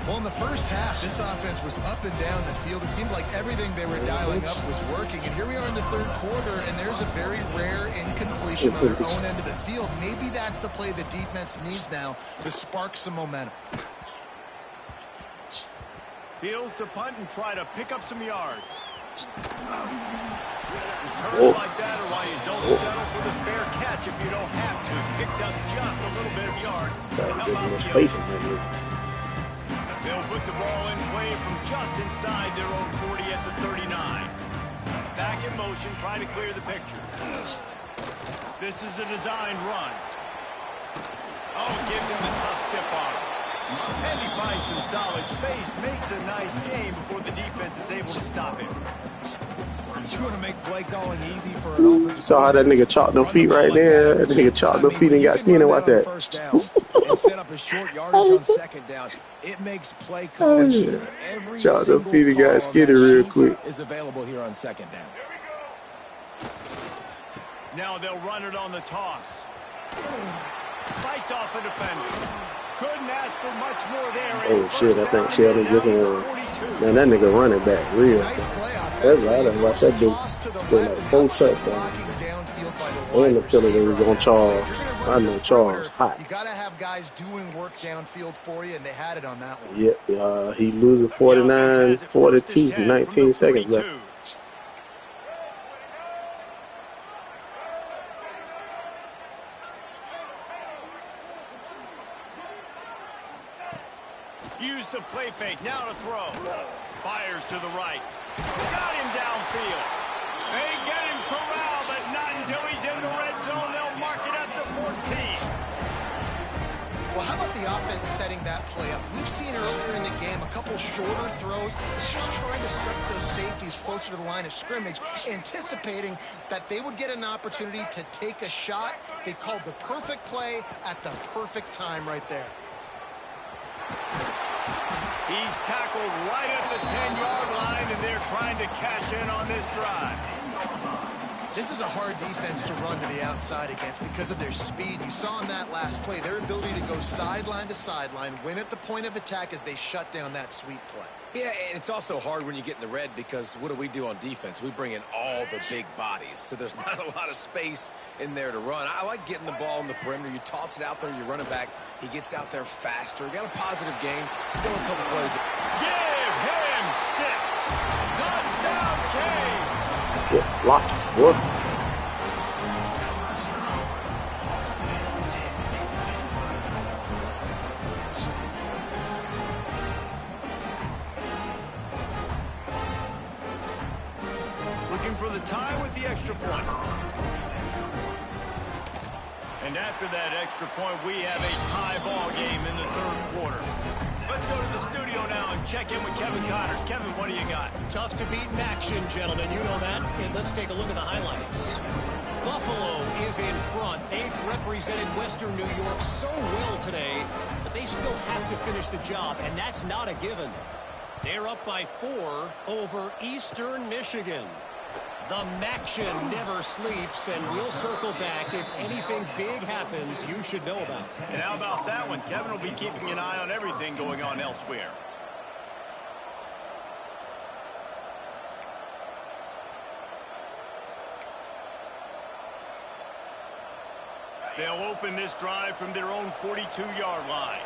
Well, in the first half, this offense was up and down the field. It seemed like everything they were dialing up was working. And here we are in the 3rd quarter, and there's a very rare incompletion on their own end of the field. Maybe that's the play the defense needs now to spark some momentum. Fields to punt and try to pick up some yards. Returns like that are why you don't settle for the fair catch if you don't have to. Picks up just a little bit of yards. They'll put the ball in play from just inside their own 40 at the 39. Back in motion, trying to clear the picture. This is a designed run. Oh, gives him the tough stiff arm. And he finds some solid space, makes a nice game before the defense is able to stop him. You want to make play calling easy for an offensive. Saw how that nigga chopped them feet right there. That nigga chopped them feet and got skinny. Watch that. And set up a short yardage on 2nd down. It makes play calling easy. Every chopped them feet and single got skinny real quick. is available here on 2nd down. Now they'll run it on the toss. Fights off a defender. Couldn't ask for much more there. Oh shit, I think Sheldon Griffin won. Man, that nigga running back real. Nice play That's right. I done watched that dude Toss to the score left, like and 4 how about touchdowns. blocking downfield by the wide And the killer when he was receiver? on Charles. If you're gonna I run know the Charles perimeter, hot. you got to have guys doing work downfield for you, and they had it on that one. Yeah, he losing The offense has it 49-42 1st with and 10 from the 19 seconds left. 42. Use the play fake. Now to throw. Fires to the right. Got him downfield. They get him corralled, but not until he's in the red zone. They'll mark it at the 14. Well, how about the offense setting that play up? We've seen earlier in the game a couple shorter throws, just trying to suck those safeties closer to the line of scrimmage, anticipating that they would get an opportunity to take a shot. They called the perfect play at the perfect time right there. He's tackled right at the 10-yard line, and they're trying to cash in on this drive. This is a hard defense to run to the outside against because of their speed. You saw in that last play their ability to go sideline to sideline, win at the point of attack as they shut down that sweep play. Yeah, and it's also hard when you get in the red because what do on defense? We bring in all the big bodies, so there's not a lot of space in there to run. I like getting the ball in the perimeter. You toss it out there, you run it back. He gets out there faster. Got a positive game. Still a couple plays. Give him 6. Touchdown, Kane. Good blocking, boy. Looking for the tie with the extra point. And after that extra point, we have a tie ball game in the 3rd quarter. Let's go to the studio now and check in with Kevin Connors. Kevin, what do you got? Tough to beat in action, gentlemen. You know that. And let's take a look at the highlights. Buffalo is in front. They've represented Western New York so well today, but they still have to finish the job, and that's not a given. They're up by 4 over Eastern Michigan. The Maction never sleeps, and we'll circle back. If anything big happens, you should know about it. And how about that one? Kevin will be keeping an eye on everything going on elsewhere. They'll open this drive from their own 42-yard line.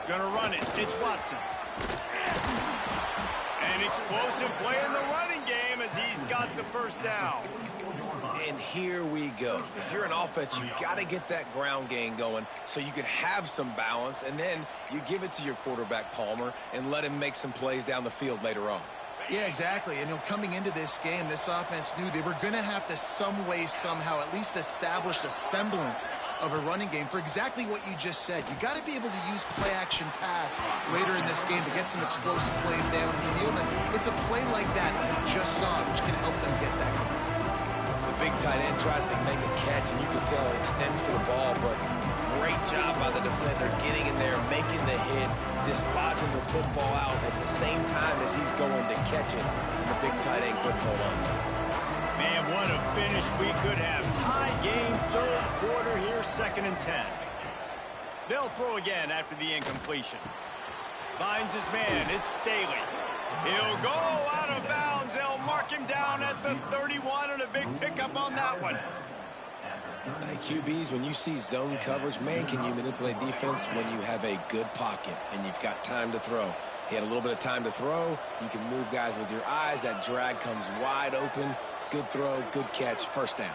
Gonna run it. It's Watson. An explosive play in the running game as he's got the 1st down. And here we go. If you're an offense, you got to get that ground game going so you can have some balance, and then you give it to your quarterback, Palmer, and let him make some plays down the field later on. Yeah, exactly. And coming into this game, this offense knew they were going to have to some way, somehow, at least establish a semblance of a running game for exactly what you just said. You got to be able to use play-action pass later in this game to get some explosive plays down the field. And it's a play like that you just saw, which can help them get that going. The big tight end tries to make a catch, and you can tell he extends for the ball, but great job by the defender getting in there, making the hit, dislodging the football out at the same time as he's going to catch it, and the big tight end couldn't hold on to it. Man, what a finish we could have. Tie game, 3rd quarter here, 2nd and 10. They'll throw again after the incompletion. Finds his man. It's Staley. He'll go out of bounds. They'll mark him down at the 31, and a big pickup on that one. QBs, when you see zone coverage, man, can you manipulate defense when you have a good pocket and you've got time to throw. He had a little bit of time to throw. You can move guys with your eyes. That drag comes wide open. Good throw, good catch, 1st down.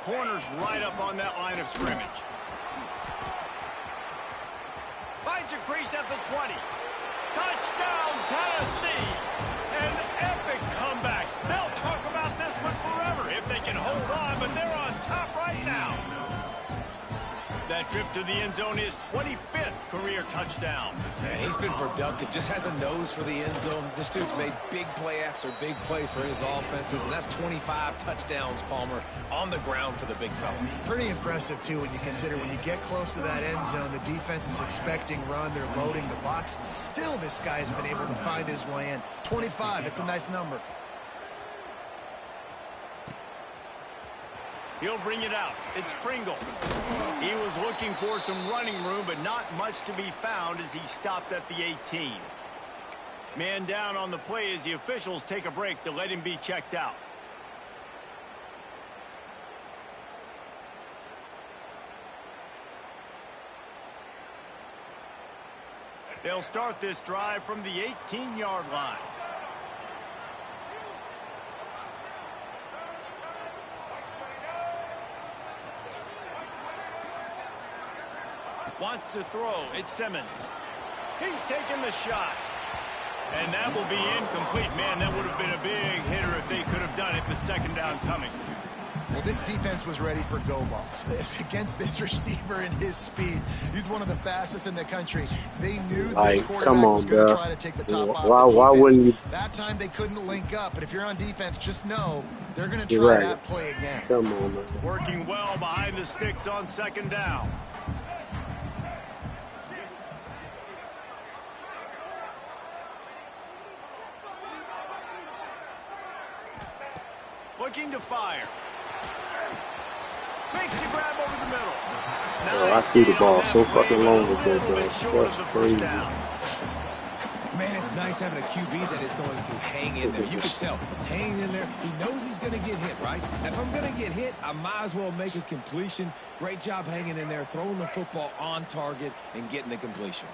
Corner's right up on that line of scrimmage. Finds a crease at the 20. Touchdown, Tennessee. An epic comeback. They'll talk about this one forever if they can hold on, but they're on top right now. That trip to the end zone is 25th career touchdown. Man, he's been productive, just has a nose for the end zone. This dude's made big play after big play for his offenses, and that's 25 touchdowns, Palmer, on the ground for the big fella. Pretty impressive, too, when you consider when you get close to that end zone, the defense is expecting run, they're loading the box, and still this guy's been able to find his way in. 25, it's a nice number. He'll bring it out. It's Pringle. He was looking for some running room, but not much to be found as he stopped at the 18. Man down on the play as the officials take a break to let him be checked out. They'll start this drive from the 18-yard line. Wants to throw. It's Simmons. He's taking the shot. And that will be incomplete. Man, that would have been a big hitter if they could have done it, but second down coming. Well, this defense was ready for go balls against this receiver and his speed. He's one of the fastest in the country. They knew this quarterback was going to try to take the top off the defense. Why wouldn't you? That time they couldn't link up, but if you're on defense, just know they're going to try that play again. Come on, man. Working well behind the sticks on second down. Looking to fire. Makes the grab over the middle. I threw the ball so fucking long ago, bro. That's crazy. Man, it's nice having a QB that is going to hang in there. You can tell, hanging in there. He knows he's going to get hit, right? If I'm going to get hit, I might as well make a completion. Great job hanging in there, throwing the football on target and getting the completion.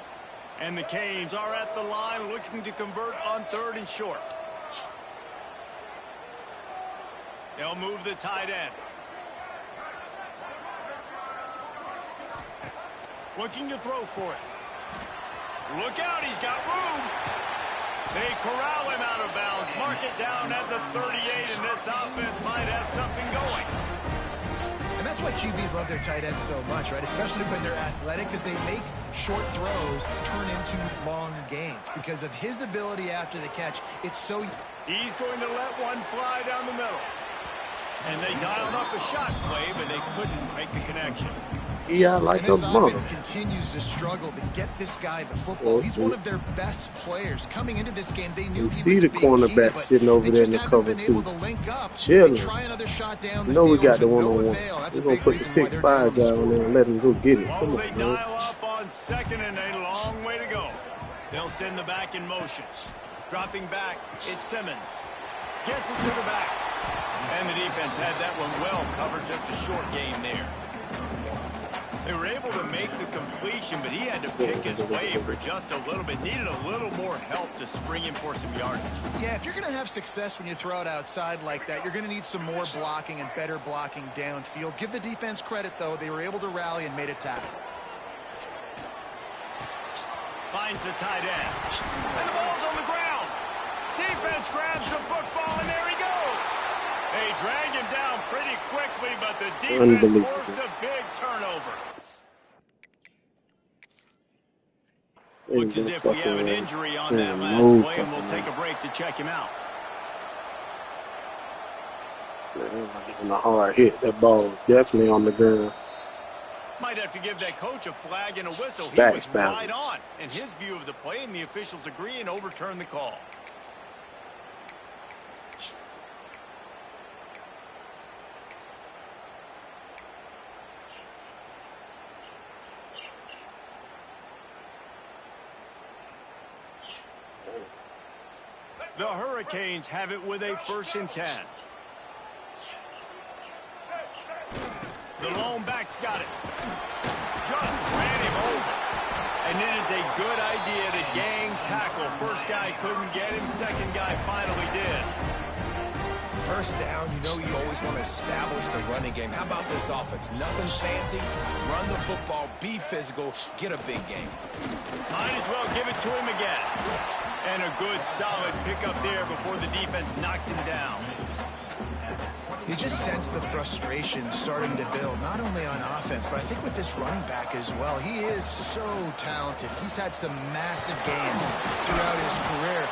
And the Canes are at the line looking to convert on 3rd and short. They'll move the tight end. Looking to throw for it. Look out, he's got room. They corral him out of bounds. Mark it down at the 38, and this offense might have something going. And that's why QBs love their tight ends so much, right? Especially when they're athletic, because they make short throws turn into long gains. Because of his ability after the catch, it's so... He's going to let one fly down the middle. And they dialed up a shot play, but they couldn't make the connection. Yeah, like a mother. This offense continues to struggle to get this guy the football. He's one of their best players. Coming into this game, they knew you see the cornerback sitting over there in the cover too. Chilling. You know we got the one-on-one. We're gonna put the 6'5" guy on there and let him go get it. Come on, they dial up on second and a long way to go. They'll send the back in motion. Dropping back, it's Simmons. Gets it to the back. And the defense had that one well covered, just a short game there. They were able to make the completion, but he had to pick his way for just a little bit. Needed a little more help to spring him for some yardage. Yeah, if you're going to have success when you throw it outside like that, you're going to need some more blocking and better blocking downfield. Give the defense credit, though. They were able to rally and made a tackle. Finds the tight end. And the ball's on the ground. Defense grabs the football, and there he goes. They drag him down pretty quickly, but the defense forced a big turnover. Looks as if we have an injury on that last play, and we'll take a break to check him out. On a hard hit. That ball was definitely on the ground. Might have to give that coach a flag and a whistle. He was right on in his view of the play, and the officials agree and overturn the call. The Hurricanes have it with a 1st and 10. The lone back's got it. Just ran him over. And it is a good idea to gang tackle. First guy couldn't get him. Second guy finally did. First down, you know you always want to establish the running game. How about this offense? Nothing fancy. Run the football, be physical, get a big game. Might as well give it to him again. And a good, solid pickup there before the defense knocks him down. You just sense the frustration starting to build, not only on offense, but I think with this running back as well. He is so talented. He's had some massive games throughout his career.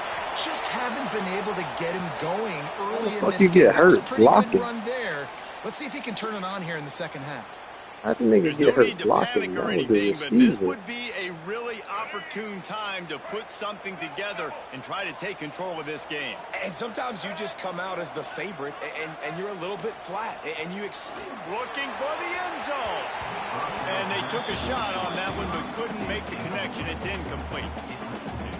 Just haven't been able to get him going early in this game. You get hurt blocking. Good run there. Let's see if he can turn it on here in the second half. How did nigga There's get no hurt need to blocking? panic That or was the anything, but this receiver. would be a really opportune time to put something together and try to take control of this game. And sometimes you just come out as the favorite, and you're a little bit flat, and you Looking for the end zone. And they took a shot on that one, but couldn't make the connection. It's incomplete.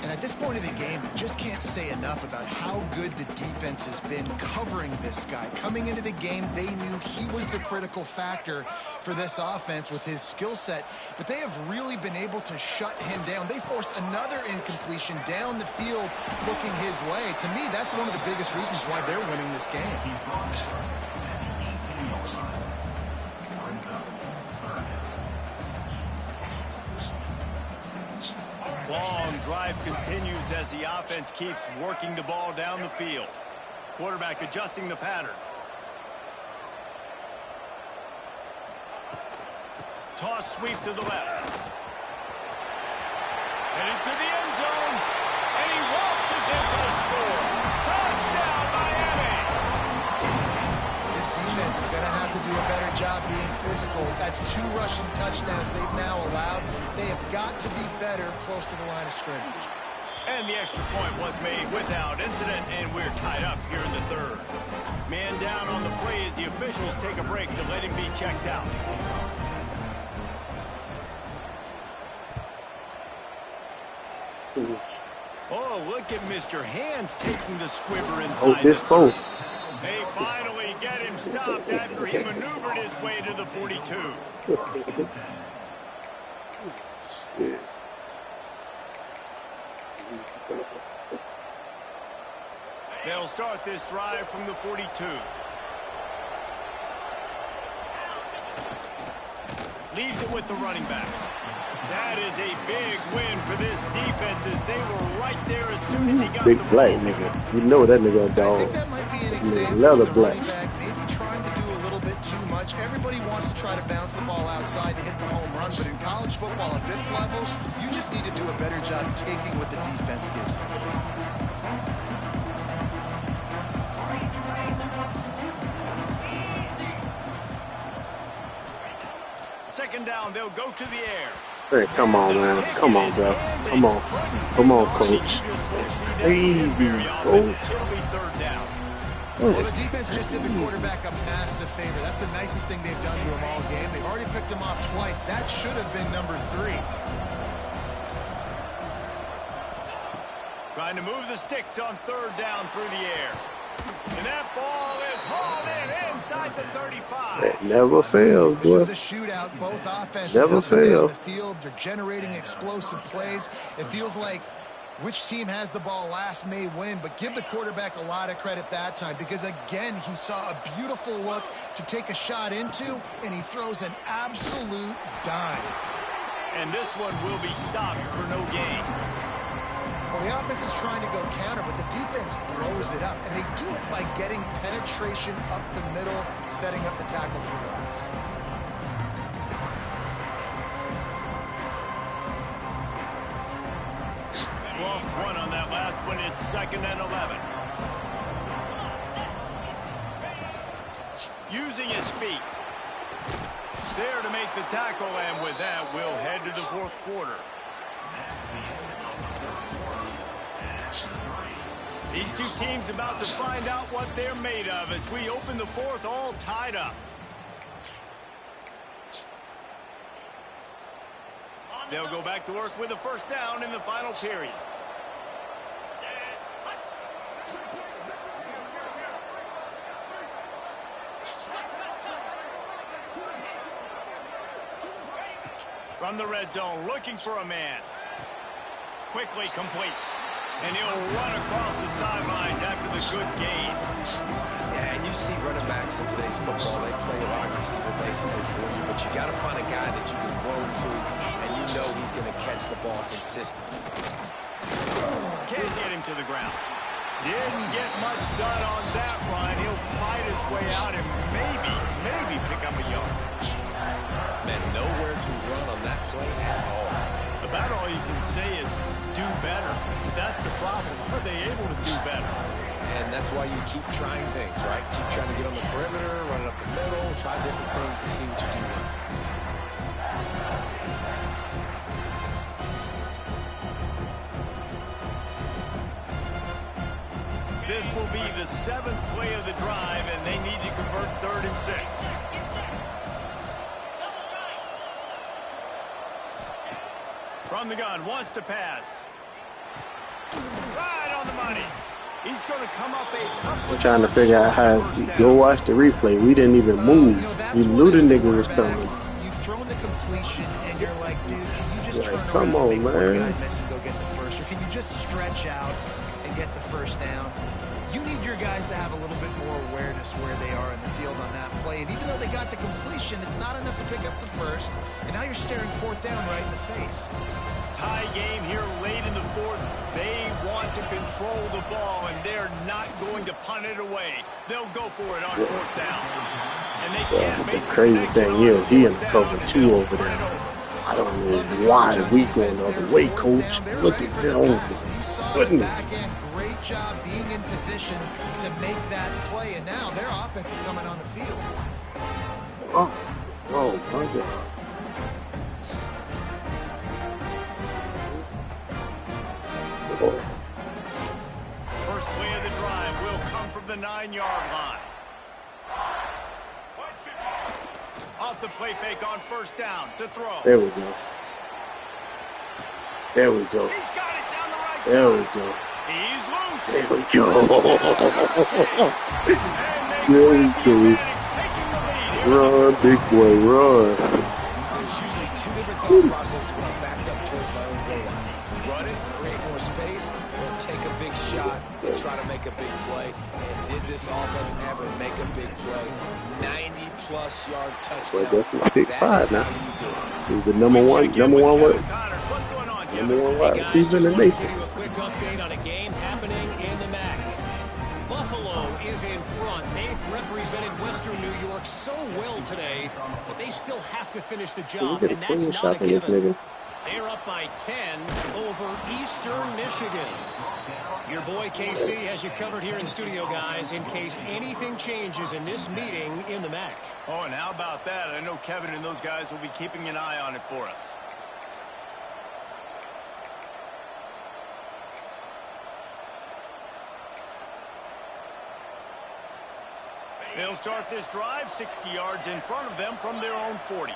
And at this point in the game, you just can't say enough about how good the defense has been covering this guy. Coming into the game, they knew he was the critical factor for this offense with his skill set, but they have really been able to shut him down. They force another incompletion down the field looking his way. To me, that's one of the biggest reasons why they're winning this game. Long drive continues as the offense keeps working the ball down the field. Quarterback adjusting the pattern. Toss sweep to the left. Headed to the end zone. And he waltzes in for the score. Touchdown, Miami! This defense is going to have to do a better job being physical. That's 2 rushing touchdowns they've now allowed. They have got to be better close to the line of scrimmage. And the extra point was made without incident, and we're tied up here in the third. Man down on the play as the officials take a break to let him be checked out. Oh, look at Mr. Hands taking the squibber inside. Oh, this phone. They finally get him stopped after he maneuvered his way to the 42. Shit. They'll start this drive from the 42. Leaves it with the running back. That is a big win for this defense as they were right there as soon as he got Big the black ball. nigga. You know that nigga a I dog. think that might be an example Leather of the running blacks. back maybe trying to do a little bit too much. Everybody wants to try to bounce the ball outside to hit the home run, but in college football at this level, you just need to do a better job taking what the defense gives you. Second down, they'll go to the air. Hey, come on, man. Come on, bro. Come on. Come on, coach. That's crazy, coach. It'll be third down. Well, the defense just did the quarterback a massive favor. That's the nicest thing they've done to him all game. They've already picked him off twice. That should have been number 3. Trying to move the sticks on third down through the air. And that ball is hauled in inside the 35. That never fails, boy. This is a shootout. Both offenses Never up and down fail. the field. They're generating explosive plays. It feels like which team has the ball last may win, but give the quarterback a lot of credit that time because, again, he saw a beautiful look to take a shot into, and he throws an absolute dime. And this one will be stopped for no gain. Well, the offense is trying to go counter, but the defense blows it up, and they do it by getting penetration up the middle, setting up the tackle for loss. Lost one on that last one. It's 2nd and 11. Using his feet. There to make the tackle, and with that, we'll head to the fourth quarter. These two teams about to find out what they're made of as we open the fourth all tied up. They'll go back to work with a first down in the final period. From the red zone, looking for a man. Quickly complete. And he'll run across the sidelines after the good gain. Yeah, and you see running backs in today's football, they play a wide receiver basically for you, but you got to find a guy that you can throw it to, and you know he's going to catch the ball consistently. Can't get him to the ground. Didn't get much done on that run. He'll fight his way out and maybe pick up a yard. Man, nowhere to run on that play at all. About all you can say is do better. That's the problem. Are they able to do better? And that's why you keep trying things, right? Keep trying to get on the perimeter, run it up the middle, try different things to see what you can do. This will be the 7th play of the drive, and they need to convert 3rd and 6. From the gun, wants to pass. Right on the money. He's going to come up a couple. I'm trying to figure out how to go watch the replay. We didn't even move. You knew the nigga was coming. You've thrown the completion, and you're like, dude, can you just turn come around on, and make one man. guy miss and go get the first? Or can you just stretch out and get the first down? You need your guys to have a little bit more awareness where they are in the field on that play. And even though they got the completion, it's not enough to pick up the first. And now you're staring 4th down right in the face. Tie game here late in the 4th. They want to control the ball, and they're not going to punt it away. They'll go for it on 4th down. And they can't make the crazy thing is, he in the cover 2 over there. I don't know why we going the other way, coach. Look at that. Oh, goodness. Great job being in position to make that play, and now their offense is coming on the field. Oh my God. First play of the drive will come from the 9-yard line. Off the play fake on 1st down to throw. There we go. There we go. He's got it down the right There side. we go. He's loose. There we go. There we go. Run, big boy, run. There's usually 2 different thought processes when I'm backed up towards my own goal line. Run it, create more space, or take a big shot and try to make a big play. And did this offense ever make a big play? 90-plus yard touchdown. Well, that's 6'5" now. How you do it. He's the number one What's going on, Kevin? number one wide Hey guys, receiver in the just wanted to nation. give you a quick update on a game happening in the MAC. Buffalo is in front. They've represented Western New York so well today, but they still have to finish the Can we job, get a and clean that's shot not a for this given. nigga? They're up by 10 over Eastern Michigan. Your boy KC has you covered here in studio, guys, in case anything changes in this meeting in the MAC. Oh, and how about that? I know Kevin and those guys will be keeping an eye on it for us. They'll start this drive 60 yards in front of them from their own 40.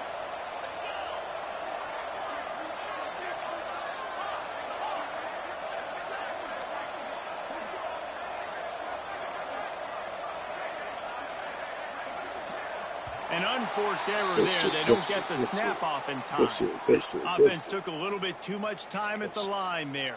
An unforced error there. They don't get the snap off in time. Offense took a little bit too much time at the line there.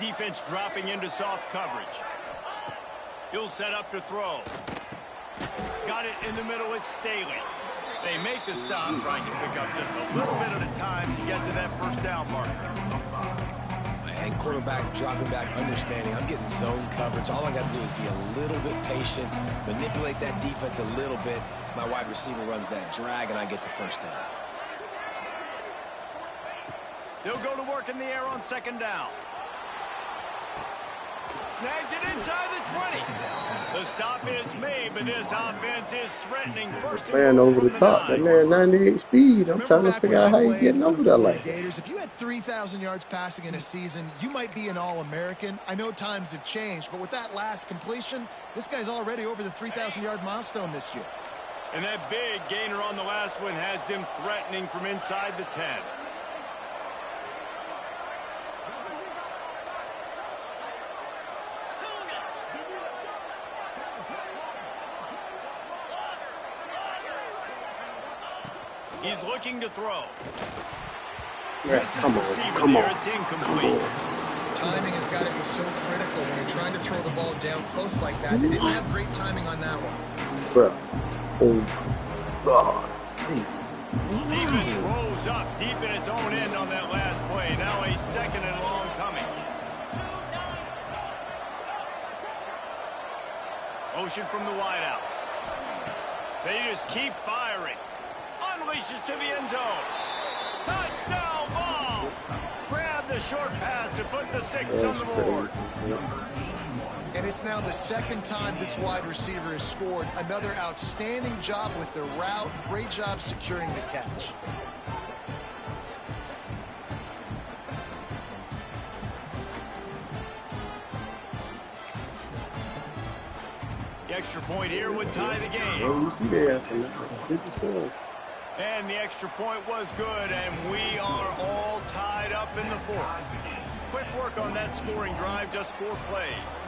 Defense dropping into soft coverage. He'll set up to throw. Got it in the middle. It's Staley. They make the stop, trying to pick up just a little bit at a time to get to that first down marker. And quarterback dropping back, understanding I'm getting zone coverage. All I got to do is be a little bit patient, manipulate that defense a little bit. My wide receiver runs that drag, and I get the first down. They'll go to work in the air on 2nd down. Snags it inside the 20. The stop is made, but this offense is threatening. First Man over the top. That man 98 speed. I'm trying to figure out how you getting over that like that. Gators, if you had 3,000 yards passing in a season, you might be an All-American. I know times have changed, but with that last completion, this guy's already over the 3,000-yard milestone this year. And that big gainer on the last one has them threatening from inside the 10. He's looking to throw. Come on. It's incomplete. Timing has got to be so critical when you're trying to throw the ball down close like that. They didn't have great timing on that one. Bro. Oh, God. Defense rose up deep in its own end on that last play. Now a second and long coming. Motion from the wideout. They just keep firing. Unleashes to the end zone. Touchdown ball. Grab the short pass to put the 6 on the board. And it's now the second time this wide receiver has scored. Another outstanding job with the route. Great job securing the catch. The extra point here would tie the game. Oh, you see that? And the extra point was good, and we are all tied up in the fourth. Quick work on that scoring drive, just 4 plays.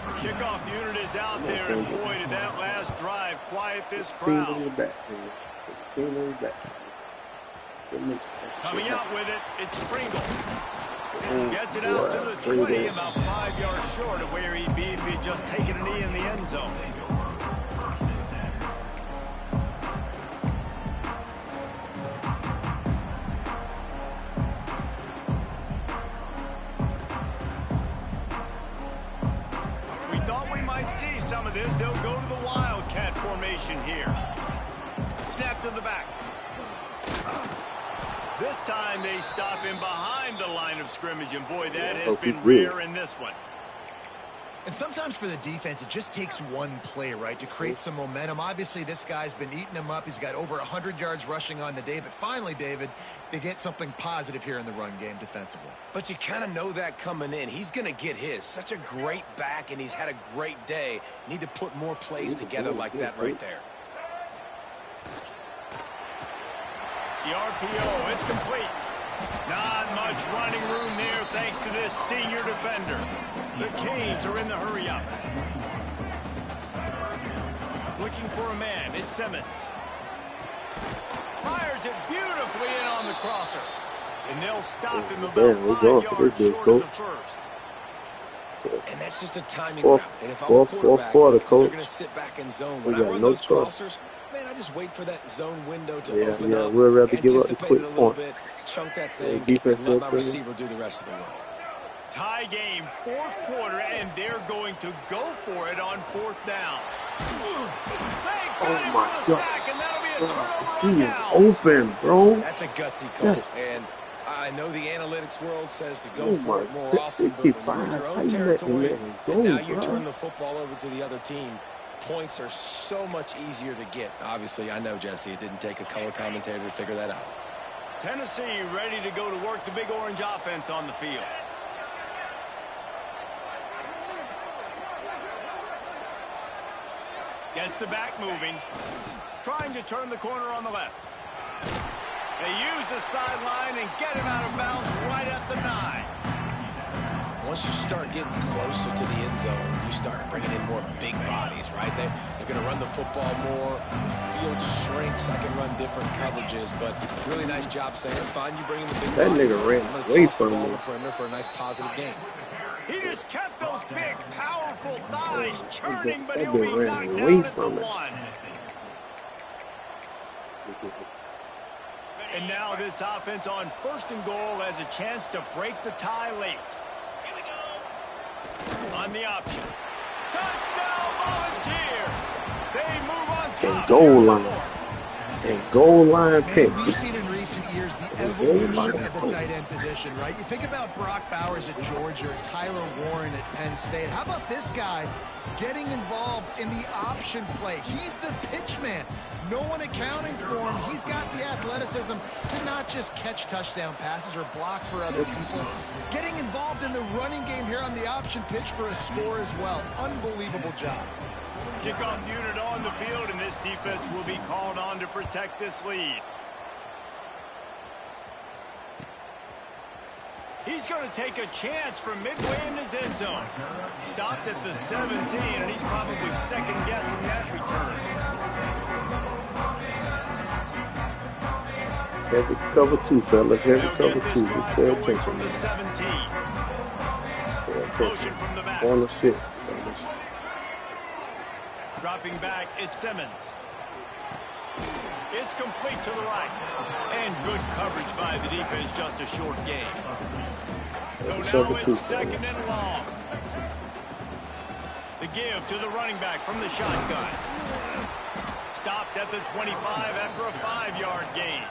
The kickoff unit is out there, and boy, did that last drive quiet this crowd. Team on your back, man. Team on your back. Coming out with it, it's Pringle. Gets it out to the 20, about 5 yards short of where he'd be if he'd just taken a knee in the end zone. We thought we might see some of this. They'll go to the Wildcat formation here. Snap to the back. This time they stop him behind the line of scrimmage, and boy, that has been rare in this one. And sometimes for the defense, it just takes one play, right, to create some momentum. Obviously, this guy's been eating him up. He's got over 100 yards rushing on the day. But finally, David, they get something positive here in the run game defensively. But you kind of know that coming in. He's going to get his. Such a great back, and he's had a great day. Need to put more plays together like that right there. The RPO, it's complete. Not much running room there thanks to this senior defender. The Canes are in the hurry-up. Looking for a man, it's Simmons. Fires it beautifully in on the crosser. And they'll stop him about 5 yards short of the first. And that's just a timing route. And if I'm a quarterback, they're going to sit back in zone. When I run those crossers, man, I just wait for that zone window to open up. We'd rather give up the quick point. Chunk that thing, and let my receiver do the rest of the work. Tie game, 4th quarter, and they're going to go for it on 4th down. Oh my God. He is open, bro. That's a gutsy call. And I know the analytics world says to go for it more often, but when you're in your own territory, and now you turn the football over to the other team, points are so much easier to get. Obviously, I know, Jesse, it didn't take a color commentator to figure that out. Tennessee ready to go to work the big orange offense on the field. Gets the back moving. Trying to turn the corner on the left. They use the sideline and get him out of bounds right at the 9. Once you start getting closer to the end zone, you start bringing in more big bodies, right? They're going to run the football more. The field shrinks. I can run different coverages, but really nice job saying it's fine. You bring in the big that bodies. Nigga ran away from me. Perimeter for a nice positive game. He just kept those big, powerful thighs churning, but he'll be knocked down at the 1. And now this offense on 1st and goal has a chance to break the tie late. On the option. Touchdown, Volunteer! They move on top. And goal line. And goal line pick. We've seen in recent years the evolution of the tight end position, right? You think about Brock Bowers at Georgia, or Tyler Warren at Penn State. How about this guy getting involved in the option play? He's the pitch man. No one accounting for him. He's got the athleticism to not just catch touchdown passes or block for other people. Getting involved in the running game here on the option pitch for a score as well. Unbelievable job. Kickoff unit on the field, and this defense will be called on to protect this lead. He's going to take a chance from midway in his end zone. Stopped at the 17, and he's probably second-guessing that return. Heavy cover 2, fellas. Heavy cover 2. Just pay attention. From the 17. Motion from the back. 1 or 6. Dropping back, it's Simmons. It's complete to the right. And good coverage by the defense, just a short gain. So now it's second and long. The give to the running back from the shotgun. Stopped at the 25 after a 5-yard gain.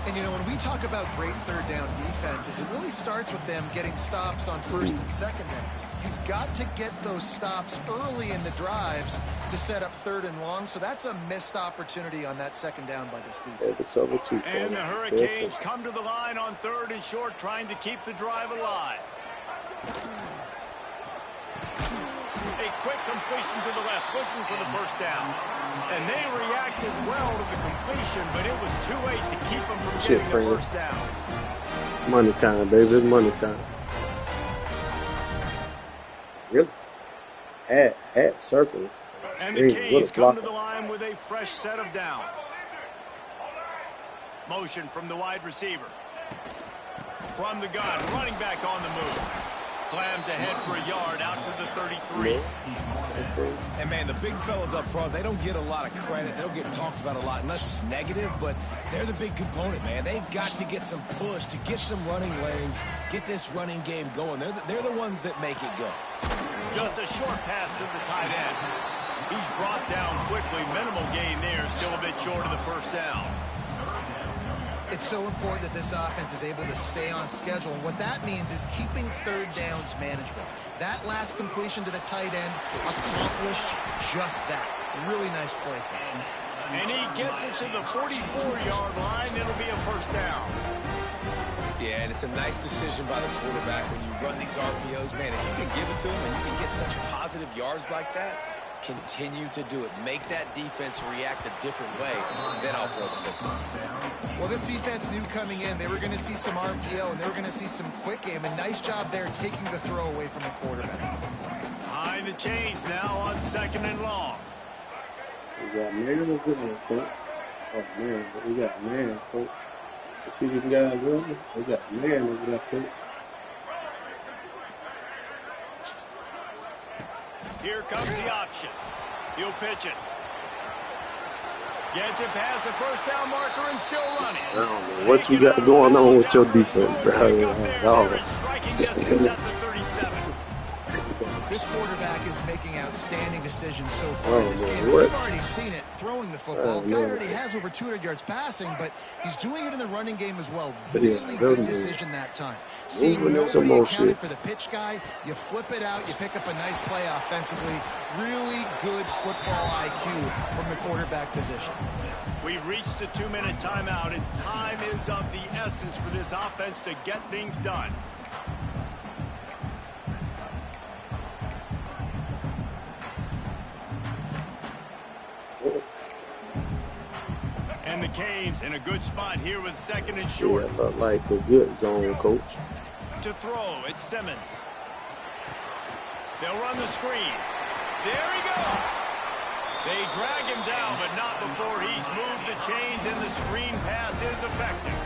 And, you know, when we talk about great third down defenses, it really starts with them getting stops on first and second down. You've got to get those stops early in the drives to set up third and long, so that's a missed opportunity on that second down by this defense. And the Hurricanes come to the line on third and short, trying to keep the drive alive. A quick completion to the left, looking for the first down. And they reacted well to the completion, but it was too late to keep them from getting the first down. Money time, baby. It's money time. Really? At circle. And the Canes come to the line with a fresh set of downs. Motion from the wide receiver. From the gun, running back on the move. Slams ahead for a yard out to the 33. And, man, the big fellas up front, they don't get a lot of credit. They don't get talked about a lot unless it's negative, but they're the big component, man. They've got to get some push, to get some running lanes, get this running game going. They're the ones that make it go. Just a short pass to the tight end. He's brought down quickly. Minimal gain there, still a bit short of the first down. It's so important that this offense is able to stay on schedule. And what that means is keeping third downs manageable. That last completion to the tight end accomplished just that. Really nice play. And he gets it to the 44-yard line. It'll be a first down. Yeah, and it's a nice decision by the quarterback when you run these RPOs. Man, if you can give it to him and you can get such positive yards like that, continue to do it. Make that defense react a different way. Then I'll throw the football. Well, this defense knew coming in they were going to see some RPO and they were going to see some quick game. And nice job there taking the throw away from the quarterback. Behind the chains now on second and long. So we got man over there, coach. Oh, man. We got man, coach. Let's see if we can get out of we got man over there, coach. Here comes the option. He'll pitch it. Gets it past the first down marker and still running. I don't know what you got going on with your defense, bro. Striking distance at the 37. This quarterback is making outstanding decisions so far in this game. We've already seen it throwing the football. The guy already has over 200 yards passing, but he's doing it in the running game as well. Really good decision that time. Seeing nobody accounted for the pitch guy, you flip it out, you pick up a nice play offensively. Really good football IQ from the quarterback position. We've reached the 2-minute timeout, and time is of the essence for this offense to get things done. And the Canes in a good spot here with second and short. Yeah, look like a good zone, coach. To throw, it's Simmons. They'll run the screen. There he goes. They drag him down, but not before he's moved the chains, and the screen pass is effective.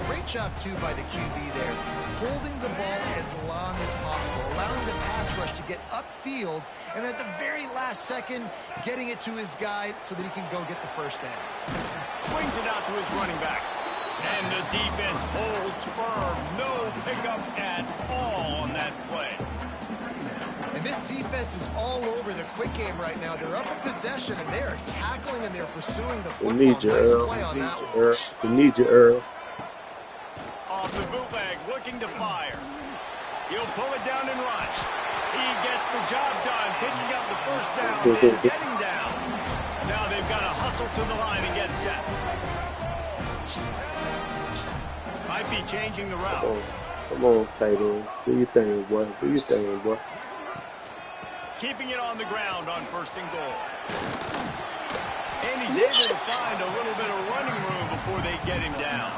Great job, too, by the QB there. Holding the ball as long as possible, allowing the pass rush to get upfield, and at the very last second, getting it to his guy so that he can go get the first down. Swings it out to his running back. And the defense holds firm. No pickup at all on that play. And this defense is all over the quick game right now. They're up a possession, and they're tackling, and they're pursuing the football. We need you, nice Earl. play on that one. We need you, Earl. Off the bootleg, looking to fire. He'll pull it down and run. He gets the job done, picking up the first down and getting down. Now they've got to hustle to the line and get set. Might be changing the route. Come on, tight end. Do your thing, boy. Do your thing, boy. Keeping it on the ground on first and goal. And he's able to find a little bit of running room before they get him down.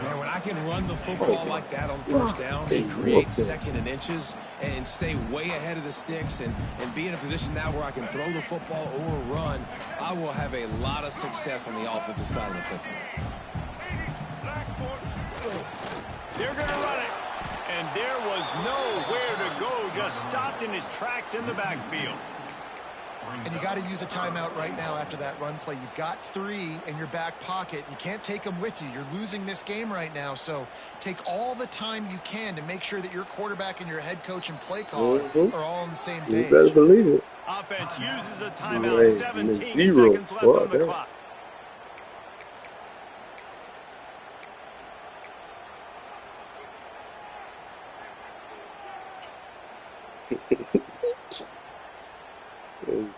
Man, when I can run the football like that on first down and create second and inches and stay way ahead of the sticks and be in a position now where I can throw the football or run, I will have a lot of success on the offensive side of the football. They're going to run it. And there was nowhere to go, just stopped in his tracks in the backfield. And you got to use a timeout right now after that run play. You've got 3 in your back pocket. You can't take them with you. You're losing this game right now. So take all the time you can to make sure that your quarterback and your head coach and play caller are all on the same page. You better believe it. Offense uses a timeout. 17 0. seconds left on the clock.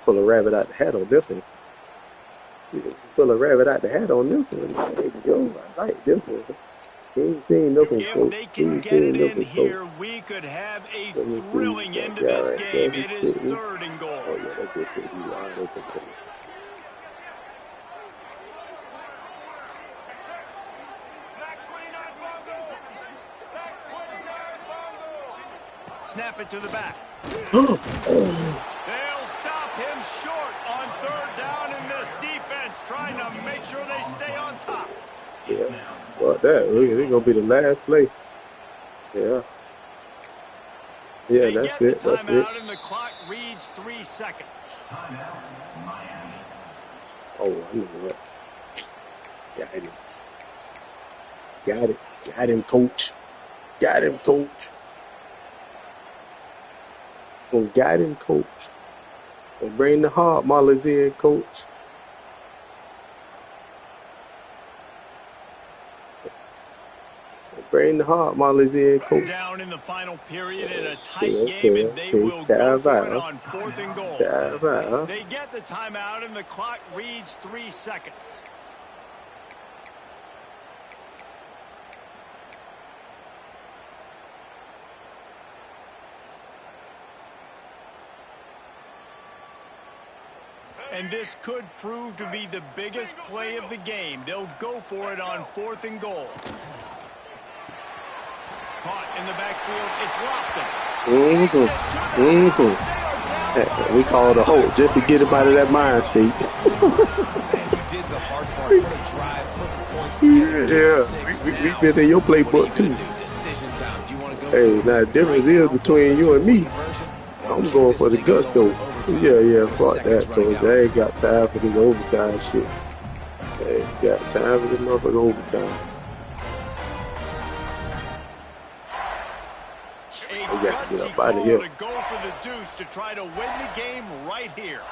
Pull a rabbit out the hat on this one. Pull a rabbit out the hat on this one. There you go. I like this one. If they can get it in here, we could have a thrilling end to this game. It is 3rd and goal. Oh, yeah, that's just it. Snap it to the back. They'll stop him short on 3rd down in this defense, trying to make sure they stay on top. Yeah, well, that it's going to be the last play. Yeah. Yeah, that's it. That's it. And the clock reads 3 seconds. Oh, I know what. Got him. Got it. Got him, coach. Got him, coach. Got him, coach. And bring the hard mollies in, coach. Bring the hard mollies in, coach. Down in the final period in a tight game, and they will go for it on 4th and goal. They get the timeout, and the clock reads 3 seconds. And this could prove to be the biggest play of the game. They'll go for it on 4th and goal. Caught in the backfield. It's Lofton. We call it a hold just to get him out of that mind state. You did the hard part. Put a drive, put points together. Yeah, we've been in your playbook too. Hey, now the difference is between you and me. I'm going for the gusto. Yeah, fuck that, coach. I ain't got time for this overtime shit. I ain't got time for this motherfucking overtime. A gutsy call to go for the deuce to try to win the game right here.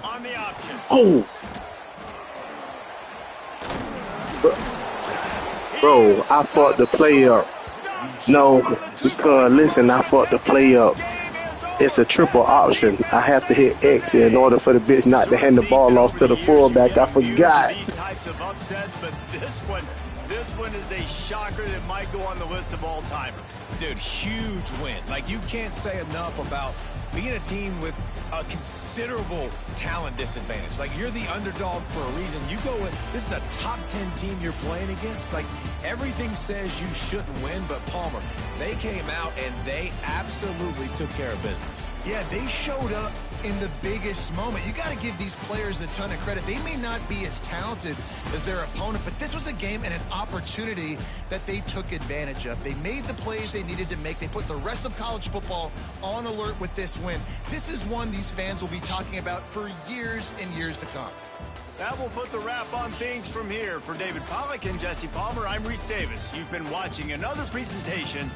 On the option. Oh! Bro, I fucked the play up. No, because listen, I fucked the play up. It's a triple option. I have to hit X in order for the bitch not to hand the ball off to the fullback. I forgot. These types of upsets, but this one is a shocker that might go on the list of all-timers. Dude, huge win. Like, you can't say enough about being a team with a considerable talent disadvantage. Like, you're the underdog for a reason. You go in, this is a top 10 team you're playing against. Like, everything says you shouldn't win, but Palmer, they came out and they absolutely took care of business. Yeah, they showed up in the biggest moment. You got to give these players a ton of credit. They may not be as talented as their opponent, but this was a game and an opportunity that they took advantage of. They made the plays they needed to make. They put the rest of college football on alert with this win. This is one these fans will be talking about for years and years to come. That will put the wrap on things from here. For David Pollack and Jesse Palmer, I'm Reese Davis. You've been watching another presentation